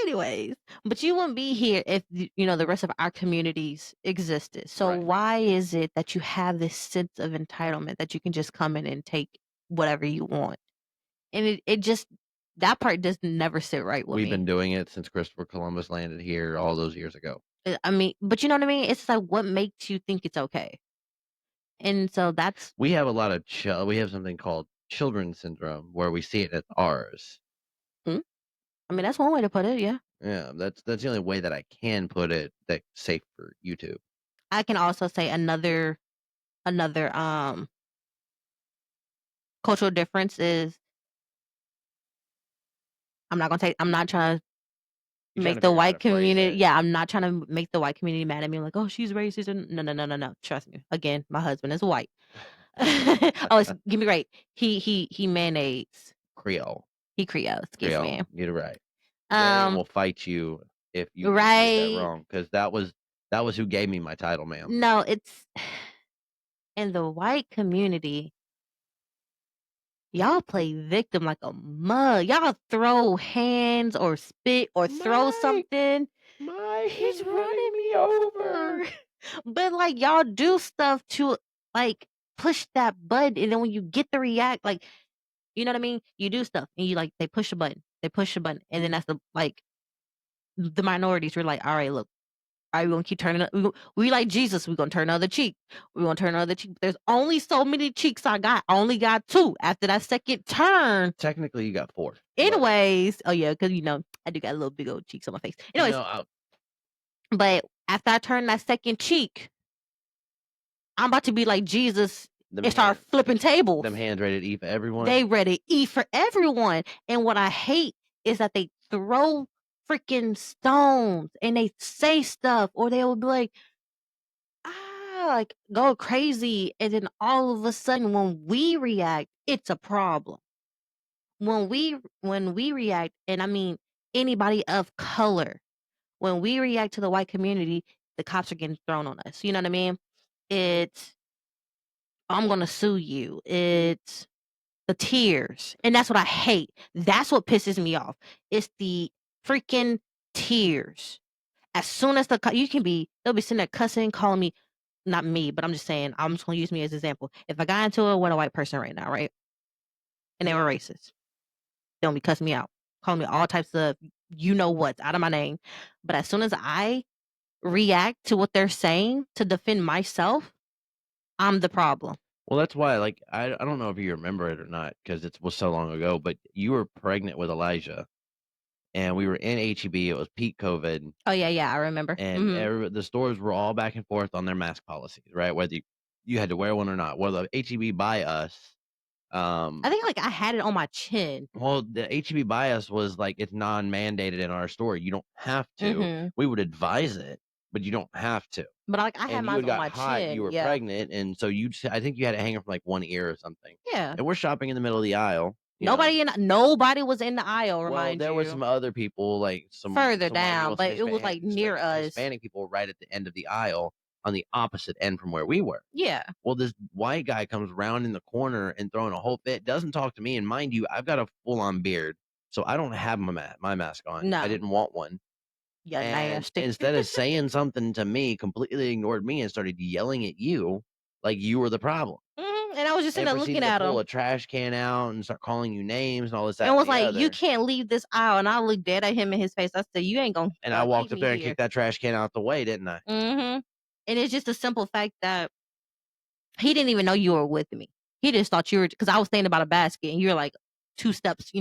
Anyways, but you wouldn't be here if the rest of our communities existed. So Right. why is it that you have this sense of entitlement that you can just come in and take whatever you want? And it just that part just never sit right with We've me. been doing it since Christopher Columbus landed here all those years ago. I mean, but you know what I mean? It's like, what makes you think it's okay? And so that's We have a lot of we have something called children's syndrome where we see it at ours. I mean, that's one way to put it, yeah. Yeah, that's the only way that I can put it that's safe for YouTube. I can also say another cultural difference is I'm not trying to You trying make to the figure out how white to phrase community, it? yeah, I'm not trying to make the white community mad at me like, oh, she's racist. And no. Trust me. Again, my husband is white. Give me right. He mayonnaise. Creole. He Creole, excuse me. You're right. Jillian Um, will fight you if you get that right. wrong, because that was who gave me my title, ma'am. No, it's in the white community. Y'all play victim like a mug. Y'all throw hands or spit or throw Mike! something. Mike is running me over. But like y'all do stuff to like push that button, and then when you get the react, like you know what I mean, you do stuff and you like they push a button, and then that's the minorities. We're like, all right, look, all right, we're gonna keep turning up. We like Jesus. We're gonna turn the other cheek. We're gonna turn the other cheek. There's only so many cheeks I got. I only got 2 after that second turn. Technically, you got 4. Anyways, oh yeah, because I do got a little big old cheeks on my face. Anyways, but after I turn that second cheek, I'm about to be like Jesus and start flipping tables. Them hands ready to eat for everyone. They ready to eat for everyone. And what I hate is that they throw freaking stones and they say stuff, or they will be like, like go crazy. And then all of a sudden when we react, it's a problem. When we react, and I mean anybody of color, when we react to the white community, the cops are getting thrown on us. You know what I mean? It's I'm gonna sue you. It's the tears. And that's what I hate. That's what pisses me off. It's the freaking tears. As soon as they'll be sitting there cussing, calling me, not me, but I'm just saying, I'm just gonna use me as an example. If I got into it with a white person right now, right? And they were racist, they'll be cussing me out, calling me all types of what's out of my name. But as soon as I react to what they're saying to defend myself, I'm the problem. Well, that's why, like, I don't know if you remember it or not, because it was so long ago, but you were pregnant with Elijah, and we were in HEB. It was peak COVID, Oh yeah, I remember. and the stores were all back and forth on their mask policies, right? Whether you had to wear one or not. Well, the HEB by us, I think like I had it on my chin. well, the HEB by us was like it's non-mandated in our store. You don't have to. Mhm. We would advise it, but you don't have to. But like I had And you mine had on got my hot, chin. you were Yeah. pregnant, and so I think you had it hanging from like one ear or something. Yeah. And we're shopping in the middle of the aisle. Nobody was in the aisle, Well, remind there were you. some other people, like Further some white people, down, but it was like near us. Hispanic people right at the end of the aisle on the opposite end from where we were. Yeah. Well, this white guy comes round in the corner and throwing a whole fit, doesn't talk to me. And mind you, I've got a full on beard, so I don't have my mask on. No. I didn't want one. Yeah, And nasty. instead of saying something to me, completely ignored me and started yelling at you like you were the problem. And I was just sitting there looking at pull him a trash can out and start calling you names and all this, that, and and was the like, other. "You can't leave this aisle." And I looked dead at him in his face. I said, "You ain't gonna." And I walked keep up me there and here." kicked that trash can out the way, didn't I? And it's just a simple fact that he didn't even know you were with me. He just thought you were, because I was thinking about a basket and you're like 2 steps,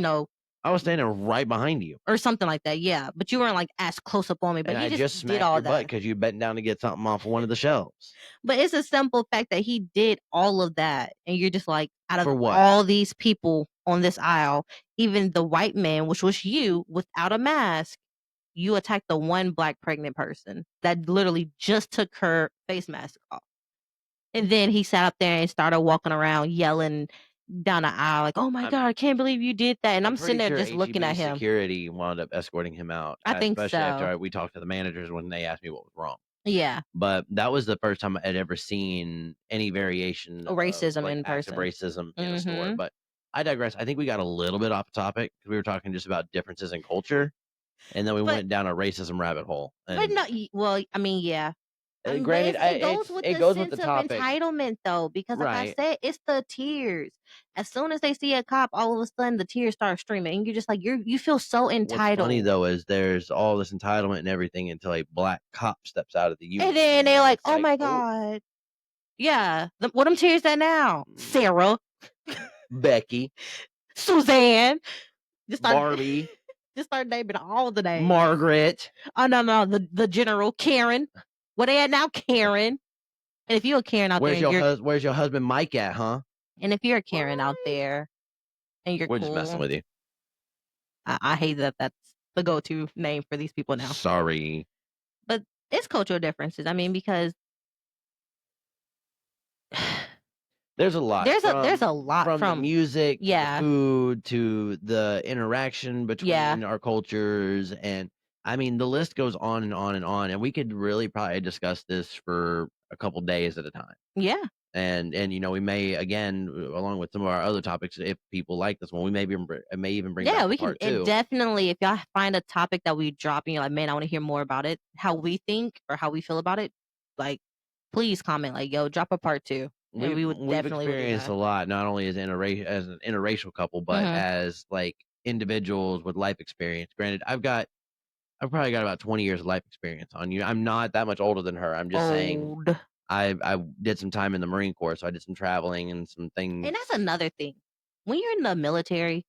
I was standing right behind you. or something like that. Yeah, but you weren't like as close up on me. But And he I just did smacked all your butt that. because you bent down to get something off of one of the shelves. But it's a simple fact that he did all of that, and you're just like, out For of what? all these people on this aisle, even the white man, which was you, without a mask, you attacked the one black pregnant person that literally just took her face mask off. And then he sat up there and started walking around yelling down the aisle like, "Oh my God, I can't believe you did that." And I'm sitting there pretty just sure looking at H-E-B him. security wound up escorting him out. I think especially after so. we talked to the managers when they asked me what was wrong. Yeah. But that was the first time I had ever seen any variation of Racism like in active person. racism in a store. But I digress. I think we got a little bit off topic because we were talking just about differences in culture, and then we But- went down a racism rabbit hole. But And not well, I mean, yeah. granted, but it goes with the sense of topic. entitlement, though, because like I Right. said, it's the tears. As soon as they see a cop, all of a sudden the tears start streaming, and you're just like, you feel so What's entitled. funny though is there's all this entitlement and everything until a black cop steps out of the uniform. And then they're like, it's "Oh my God, yeah, what them tears at now, Sarah, Becky, Suzanne, just start Barbie, just start naming all the names. Margaret. Oh no, the general Karen. What they at now, Karen? And if you're a Karen out Where's there, where's your husband Mike at, huh? and if you're a Karen out there, and you're We're cool, just messing with you. I hate that that's the go-to name for these people now. Sorry. But it's cultural differences. I mean, because there's a lot. There's a lot from the music, to the food, to the interaction between our cultures, and I mean the list goes on and on and on. And we could really probably discuss this for a couple days at a time. Yeah. And we may again, along with some of our other topics, if people like this one, we may even bring back we part can. 2. And definitely, if y'all find a topic that we drop and you're like, man, I want to hear more about it, how we think or how we feel about it, like, please comment, like, yo, drop a part 2. And we've experienced a lot, not only as an interracial couple, but as like individuals with life experience. Granted, I've probably got about 20 years of life experience on you. I'm not that much older than her. I'm just saying I did some time in the Marine Corps, so I did some traveling and some things. And that's another thing. When you're in the military,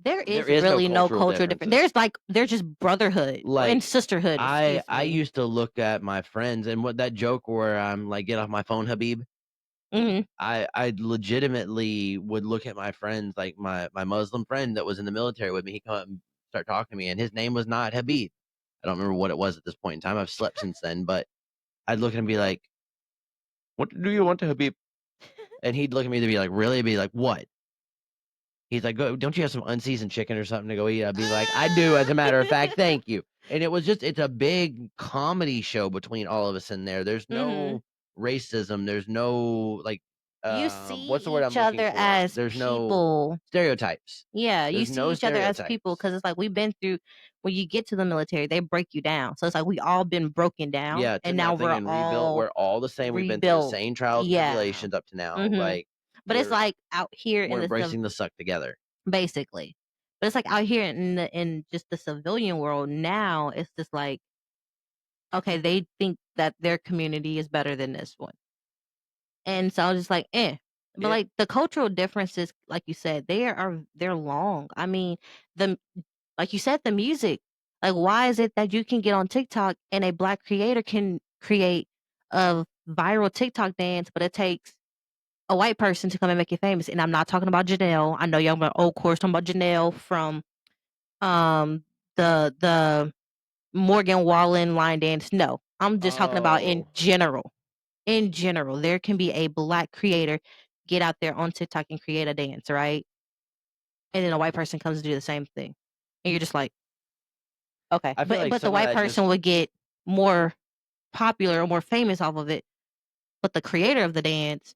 there is really no cultural difference. There's just brotherhood and sisterhood. I used to look at my friends and what that joke where I'm like, get off my phone, Habib. I legitimately would look at my friends, like my Muslim friend that was in the military with me. He'd come up and start talking to me, and his name was not Habib. I don't remember what it was at this point in time. I've slept since then, but I'd look at him and be like, "What do you want to Habib?" And he'd look at me to be like, "Really?" I'd be like, "What?" He's like, "Don't you have some unseasoned chicken or something to go eat?" I'd be like, "I do, as a matter of fact, thank you." And it's a big comedy show between all of us in there. There's no racism. There's no like, you see what's the word each I'm looking other for? as There's people. no stereotypes. Yeah, you There's see no each other as stereotypes. people, because it's like we've been through. When you get to the military, they break you down. So it's like we all been broken down. Yeah, and now we're all we're all the same. We've been through the same trials, tribulations up to now. Like, but it's like out here we're embracing the suck together, basically. But it's like out here in just the civilian world now, it's just like, okay, they think that their community is better than this one. And so I was just like, But like the cultural differences, like you said, they're long. I mean, like you said, the music. Like, why is it that you can get on TikTok and a black creator can create a viral TikTok dance, but it takes a white person to come and make it famous? And I'm not talking about Janelle. I know y'all about old course talking about Janelle from the Morgan Wallen line dance. No, I'm just talking about in Oh, general. In general, there can be a black creator get out there on TikTok and create a dance, right? And then a white person comes to do the same thing. And you're just like, okay. I feel like But the some of white that person just. would get more popular or more famous off of it, but the creator of the dance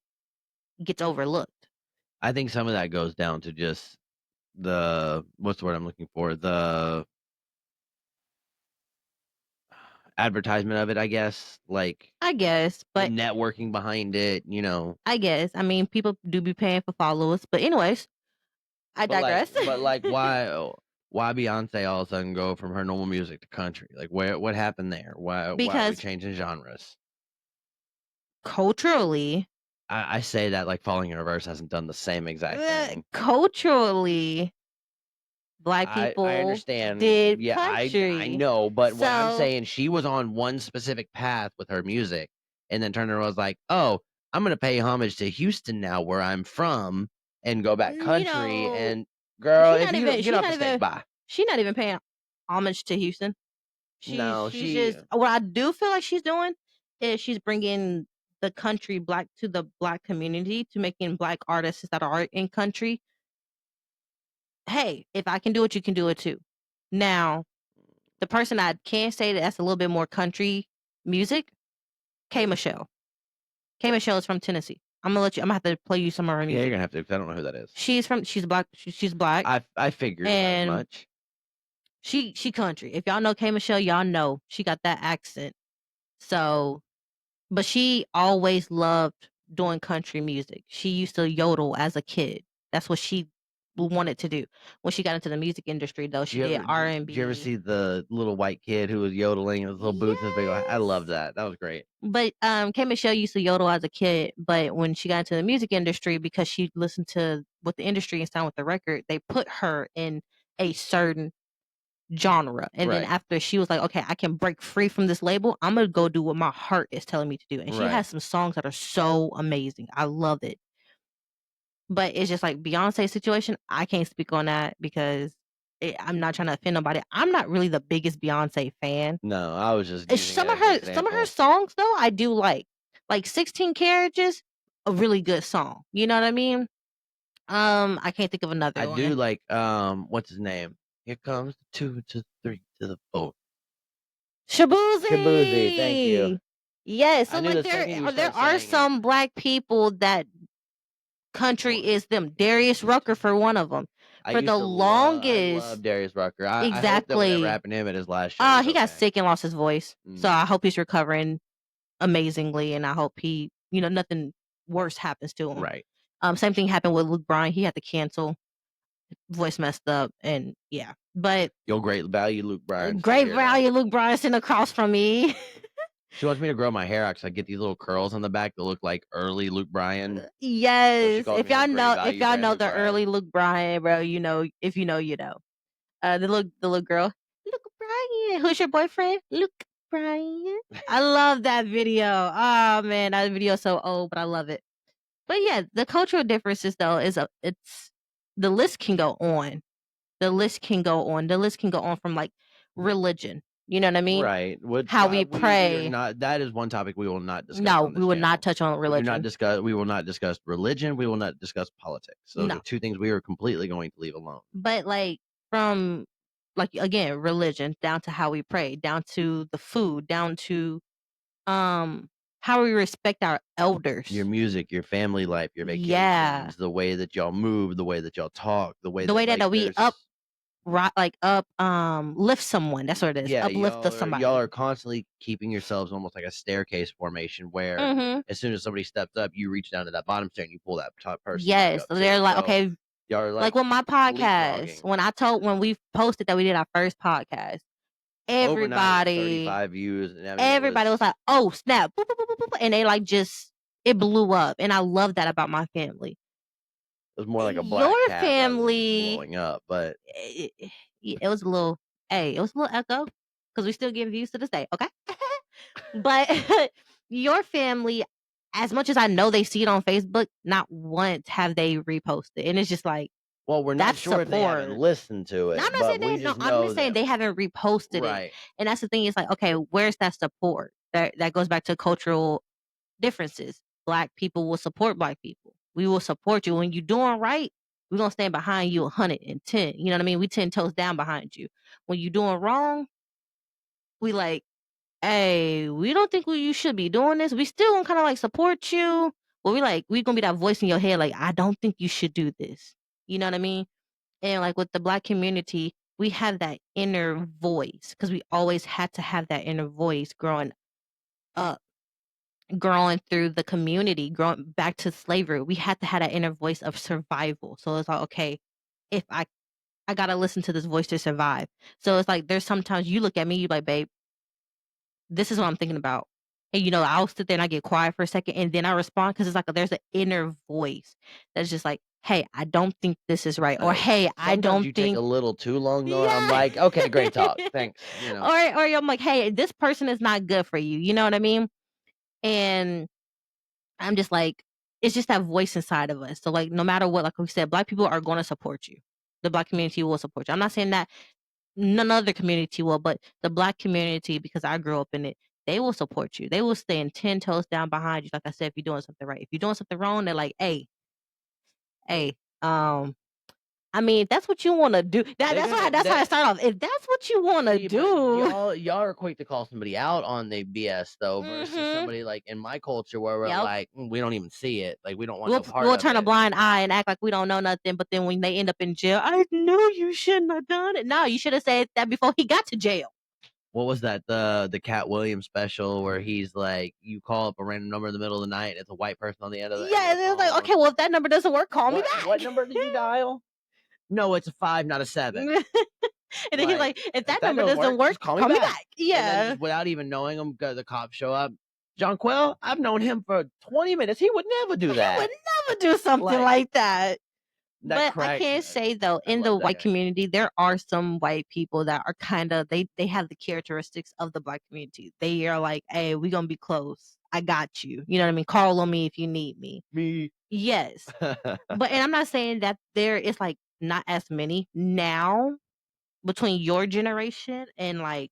gets overlooked. I think some of that goes down to just what's the word I'm looking for? The advertisement of it, I guess. Like I guess, the but networking behind it, you know. I guess. I mean, people do be paying for followers. But anyways, I digress. But like, why Beyonce all of a sudden go from her normal music to country? Like, what happened there? Why are we Because changing genres? culturally, I say that like Falling in Reverse hasn't done the same exact thing. culturally, black I people understand. did Yeah, I country. know, but what I'm So saying, she was on one specific path with her music, and then turned around and was like, "Oh, I'm gonna pay homage to Houston now, where I'm from, and go back you country." know, And girl, she if not you even get she off the not stage, even bye. she not even paying homage to Houston. No, She's she. just what I do feel like she's doing is she's bringing the country black to the black community to making black artists that are in country. Hey, if I can do it, you can do it too. Now, the person I can say that's a little bit more country music, K Michelle. K Michelle is from Tennessee. I'm gonna have to play you some of her Yeah, you're music. gonna have to, 'cause I don't know who that is. She's black. She's black, I figured as and much. she country. If y'all know K Michelle, y'all know she got that accent. So, but she always loved doing country music. She used to yodel as a kid. That's what she wanted to do. When she got into the music industry, though, she did R and Did you ever B. see the little white kid who was yodeling with his little boots and his big? I loved Yes. that. That was great. But K Michelle used to yodel as a kid, but when she got into the music industry, because she listened to what the industry and sound with the record, they put her in a certain genre. And then Right. after she was like, okay, I can break free from this label, I'm gonna go do what my heart is telling me to do. And she Right. has some songs that are so amazing. I love it. But it's just like Beyonce's situation. I can't speak on that because I'm not trying to offend nobody. I'm not really the biggest Beyonce fan. No, I was just using Some it of as an her example. songs though I do like 16 Carriages, a really good song. You know what I mean? I can't think of another I one. do like what's his name? Here comes the 2 to 3 to the 4. Shabuzi, thank you. Shabuzi. Yes, I so knew like the second you there start are saying some black people that country is them. Darius Rucker for one of them. I For used the to love. I love longest, Darius Rucker. I hope that whatever exactly. happened to him at his last show was He got okay. sick and lost his voice. So Mm. I hope he's recovering amazingly, and I hope he, nothing worse happens to him. Right. Same thing happened with Luke Bryan. He had to cancel. Voice messed up, and yeah. But Your great value, Luke Bryan. great value, Luke Bryan sitting across from me. She wants me to grow my hair out because I get these little curls on the back that look like early Luke Bryan. So she Yes. calls If me her y'all great know, value brand Luke the Bryan. early Luke Bryan, bro, if you know, you know. The little girl, Luke Bryan. Who's your boyfriend? Luke Bryan. I love that video. Oh man, that video is so old, but I love it. But yeah, the cultural differences though it's the list can go on. The list can go on. The list can go on from like religion. You know what I mean? Right. Which How we we are pray. not. That is one topic we will not discuss No, on this we would channel. not touch on We do not religion. discuss. We will not discuss religion. We will not discuss politics. Those No. are two things we are completely going to leave alone. But like from like again, religion down to how we pray, down to the food, down to how we respect our elders. Your music, your family life, your vacations, Yeah. the way that y'all move, the way that y'all talk, the way that like, we lift someone. That's what it is. yeah, Uplift somebody. y'all are constantly keeping yourselves almost like a staircase formation where Mhm. as soon as somebody steps up, you reach down to that bottom stair and you pull that top person Yes, back up. they're too. like So okay, y'all are like with my podcast. leapfrogging. When we posted that we did our first podcast, Overnight, everybody 35 views. And I mean, everybody was like, "Oh snap!" Boop, boop, boop, boop, boop, and they like just it blew up, and I love that about my family. It was more like a black Your cat rather than just family blowing up, but it was a little it was a little echo because we still getting views to this day, okay? But your family, as much as I know they see it on Facebook, not once have they reposted, and it's just like, well, we're not that's sure if they haven't support. listened to it, Now, I'm not but saying we they no, just I'm know just saying that they haven't reposted it, right. and that's the thing. It's like, okay, where's that support? That goes back to cultural differences. Black people will support black people. We will support you when you're doing right. We're gonna stand behind you 110. You know what I mean? We 10 toes down behind you. When you're doing wrong, we like, hey, we don't think you should be doing this. We still gonna kind of like support you, but we gonna be that voice in your head, like, I don't think you should do this. You know what I mean? And like with the black community, we have that inner voice because we always had to have that inner voice growing up, growing through the community, growing back to slavery. We had to have that inner voice of survival. So it's like, okay, if I gotta listen to this voice to survive. So it's like there's sometimes you look at me, you like, babe, this is what I'm thinking about. And I'll sit there and I get quiet for a second and then I respond because it's like there's an inner voice that's just like, hey, I don't think this is right. Or hey, I Sometimes don't you take think a little too long, though. I'm yeah. like, okay, great talk, thanks. or I'm like, hey, this person is not good for you. You know what I mean? And I'm just like, it's just that voice inside of us. So like no matter what, like we said, black people are gonna support you. The black community will support you. I'm not saying that none other community will, but the black community, because I grew up in it, they will support you. They will stand 10 toes down behind you. Like I said, if you're doing something right. If you're doing something wrong, they're like, hey, I mean, if that's what you want to do. That's how I start off. If that's what you want to do. Y'all are quick to call somebody out on the BS though, versus somebody like in my culture where we're like, we don't even see it. Like we don't want no part We'll of turn it. a blind eye and act like we don't know nothing. But then when they end up in jail, I knew you shouldn't have done it. No, you should have said that before he got to jail. What was that? The Cat Williams special where he's like, you call up a random number in the middle of the night, and it's a white person on the end of the Yeah, it was like, okay, well, if that number doesn't work, call me back. What number did you dial? No, it's a 5, not a 7. And then he's like, if that number doesn't work, call me back. Yeah. And then just without even knowing him, the cops show up. John Quell, I've known him for 20 minutes. He would never do that. He would never do something like that. But I can't crack- say though, I in the love that white guy. community, there are some white people that are kind of they have the characteristics of the black community. They are like, hey, we're gonna be close. I got you. You know what I mean? Call on me if you need me. Me. Yes. But and I'm not saying that there is like not as many now between your generation and like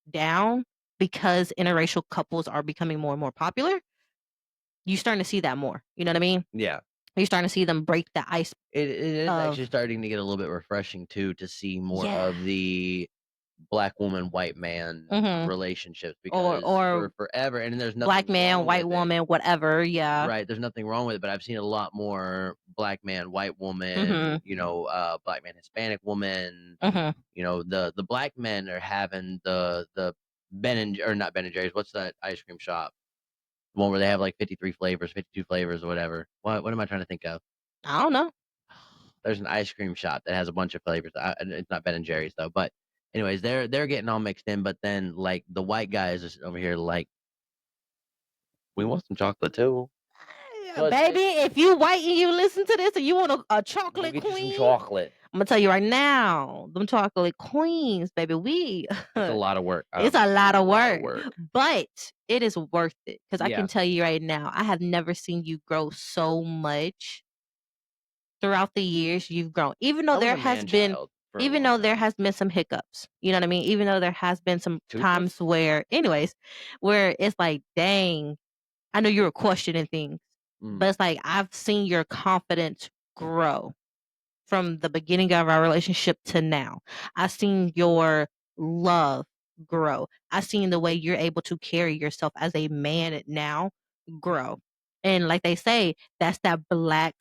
down, because interracial couples are becoming more and more popular. You're starting to see that more. You know what I mean? Yeah. You're starting to see them break the ice. It is actually starting to get a little bit refreshing too, to see more of the black woman, white man relationships, because or for forever, and there's nothing black man, wrong white with woman, it. whatever. Yeah. Right. There's nothing wrong with it, but I've seen a lot more black man, white woman, black man, Hispanic woman. The black men are having the not Ben and Jerry's. What's that ice cream shop? The one where they have like 53 flavors, 52 flavors, or whatever. What am I trying to think of? I don't know. There's an ice cream shop that has a bunch of flavors. It's not Ben and Jerry's though. But anyways, they're getting all mixed in. But then like the white guys is over here like, we want some chocolate too. So baby, if you white and you listen to this and you want a chocolate queen, some chocolate. I'm gonna tell you right now, them chocolate queens, baby, it's a lot of work. It's a lot of work, but it is worth it, because I can tell you right now, I have never seen you grow so much throughout the years you've grown. Even though there has been some hiccups, you know what I mean? Even though there has been some times where it's like, dang, I know you were questioning things, but it's like I've seen your confidence grow from the beginning of our relationship to now. I've seen your love grow. I've seen the way you're able to carry yourself as a man now grow. And like they say, that's that black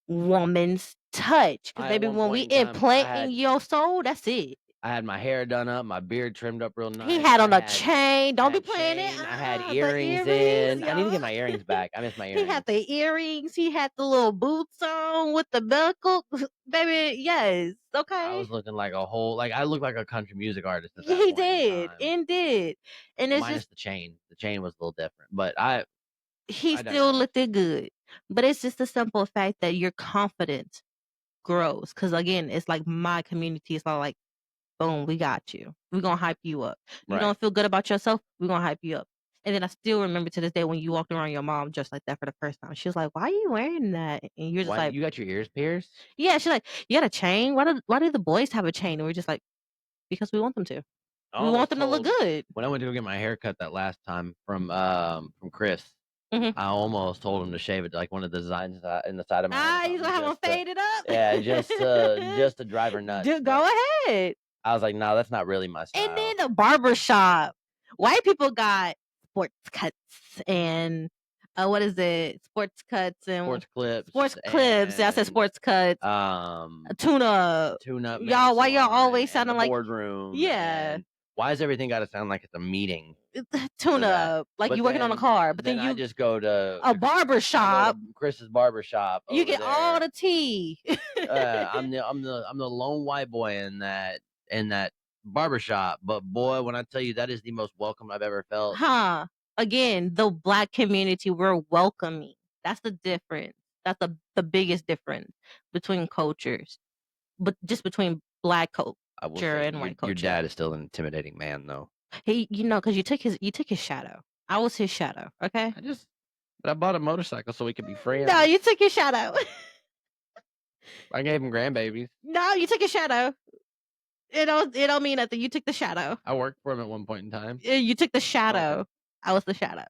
woman's touch. Because baby, when we implant in your soul, that's it. I had my hair done up, my beard trimmed up real nice. He had on a chain. Don't be playing it. I had earrings in. I need to get my earrings back. I miss my earrings. He had the earrings. He had the little boots on with the buckle. Baby, yes. Okay. I was looking like I looked like a country music artist at that He point did. Indeed. And it's minus the chain. The chain was a little different. But he still looked it good. But it's just the simple fact that your confidence grows. Because again, it's like my community is all like, boom, we got you. We're going to hype you up. You don't feel good about yourself? We're going to hype you up. And then I still remember to this day when you walked around your mom just like that for the first time. She was like, why are you wearing that? And you're just like, you got your ears pierced? Yeah, she's like, you got a chain? Why do the boys have a chain? And we're just like, because we want them to. I We want almost them to look told good. when I went to go get my hair cut that last time from Chris. Mhm. I almost told him to shave it like one of the designs in the side of my head. Ah, or you gonna have them something, faded up? Yeah, just to drive her nuts. Dude, go ahead. I was like, no, that's not really my style. And then the barber shop. White people got sports cuts and what is it? Sports cuts and sports clips. Sports clips. Yeah, I said sports cuts. Tune up. Y'all, why y'all always sounding like boardroom? Yeah. And why has everything got to sound like it's a meeting? Tune up, like you working on a car, but then you I just go to a barber shop. Chris's barber shop. You get all the tea. I'm the lone white boy in that barbershop, but boy, when I tell you that is the most welcome I've ever felt. Huh. Again, the Black community, we're welcoming. That's the difference. That's the biggest difference between cultures. But just between Black culture and white culture. Your dad is still an intimidating man, though. He, because you took his shadow. I was his shadow. Okay. But I bought a motorcycle so we could be friends. No, you took his shadow. I gave him grandbabies. No, you took his shadow. It don't mean nothing. You took the shadow. I worked for him at one point in time. You took the shadow. Okay. I was the shadow.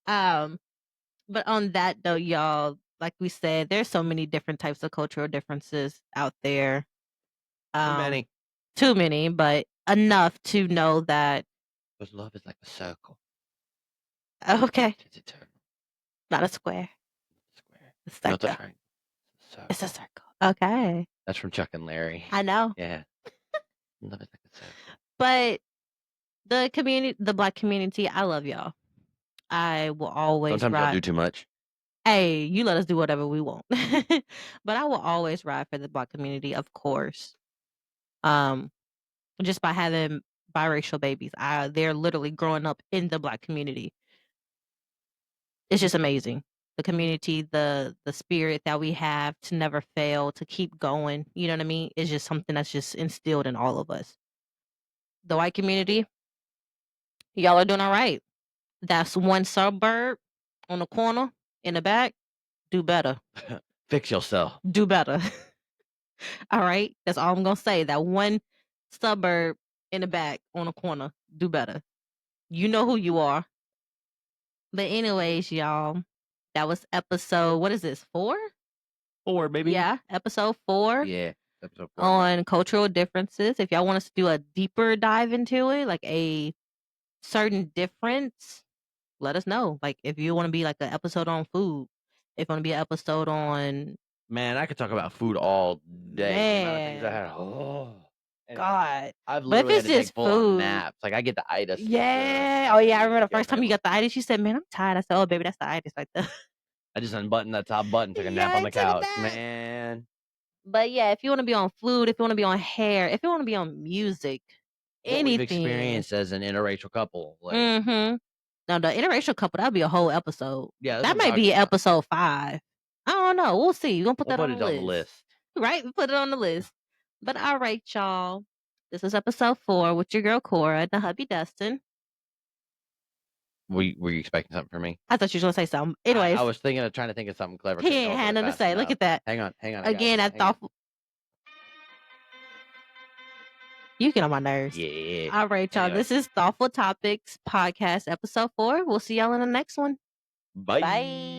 But on that note, y'all, like we said, there's so many different types of cultural differences out there. Too many, but enough to know that. Because love is like a circle. Okay. It's eternal. Not a square. It's a circle. It's a circle. Okay. That's from Chuck and Larry. I know. Yeah. Love is like a circle. But the community, the Black community, I love y'all. I will always Sometimes y'all do too much. Hey, you let us do whatever we want. But I will always ride for the Black community, of course. Just by having biracial babies. They're literally growing up in the Black community. It's just amazing. The community, the spirit that we have to never fail, to keep going. You know what I mean? It's just something that's just instilled in all of us. The white community, y'all are doing all right. That's one suburb on the corner in the back. Do better. Fix yourself. Do better. All right. That's all I'm going to say. That one suburb in the back on the corner. Do better. You know who you are. But anyways, y'all, that was episode, what is this, 4? 4, baby. Yeah, episode 4. Yeah, episode 4. On cultural differences. If y'all want us to do a deeper dive into it, like a certain difference, let us know. Like if you want to be like an episode on food, if you want to be an episode on... Man, I could talk about food all day. Man. The amount of things I had. Oh. God. I've literally had to take full naps. Like I get the itis. Yeah. Oh yeah. I remember the first time you got the itis. You said, "Man, I'm tired." I said, "Oh baby, that's the itis right there." I just unbuttoned that top button, took a nap on the couch, man. But yeah, if you want to be on food, if you want to be on hair, if you want to be on music, anything. What we've experienced as an interracial couple. Like, Now the interracial couple, that'll be a whole episode. Yeah, that might be episode 5. I don't know. We'll see. We're gonna put that on the list. Right? We put it on the list. But all right, y'all. This is episode 4 with your girl Cora and the hubby Dustin. Were you expecting something from me? I thought you were gonna say something. Anyways, I was trying to think of something clever. He ain't had nothing to say. Look at that. Hang on. Again, that thoughtful. You get on my nerves. Yeah. All right, y'all. This is Thoughtful Topics Podcast episode 4. We'll see y'all in the next one. Bye. Bye.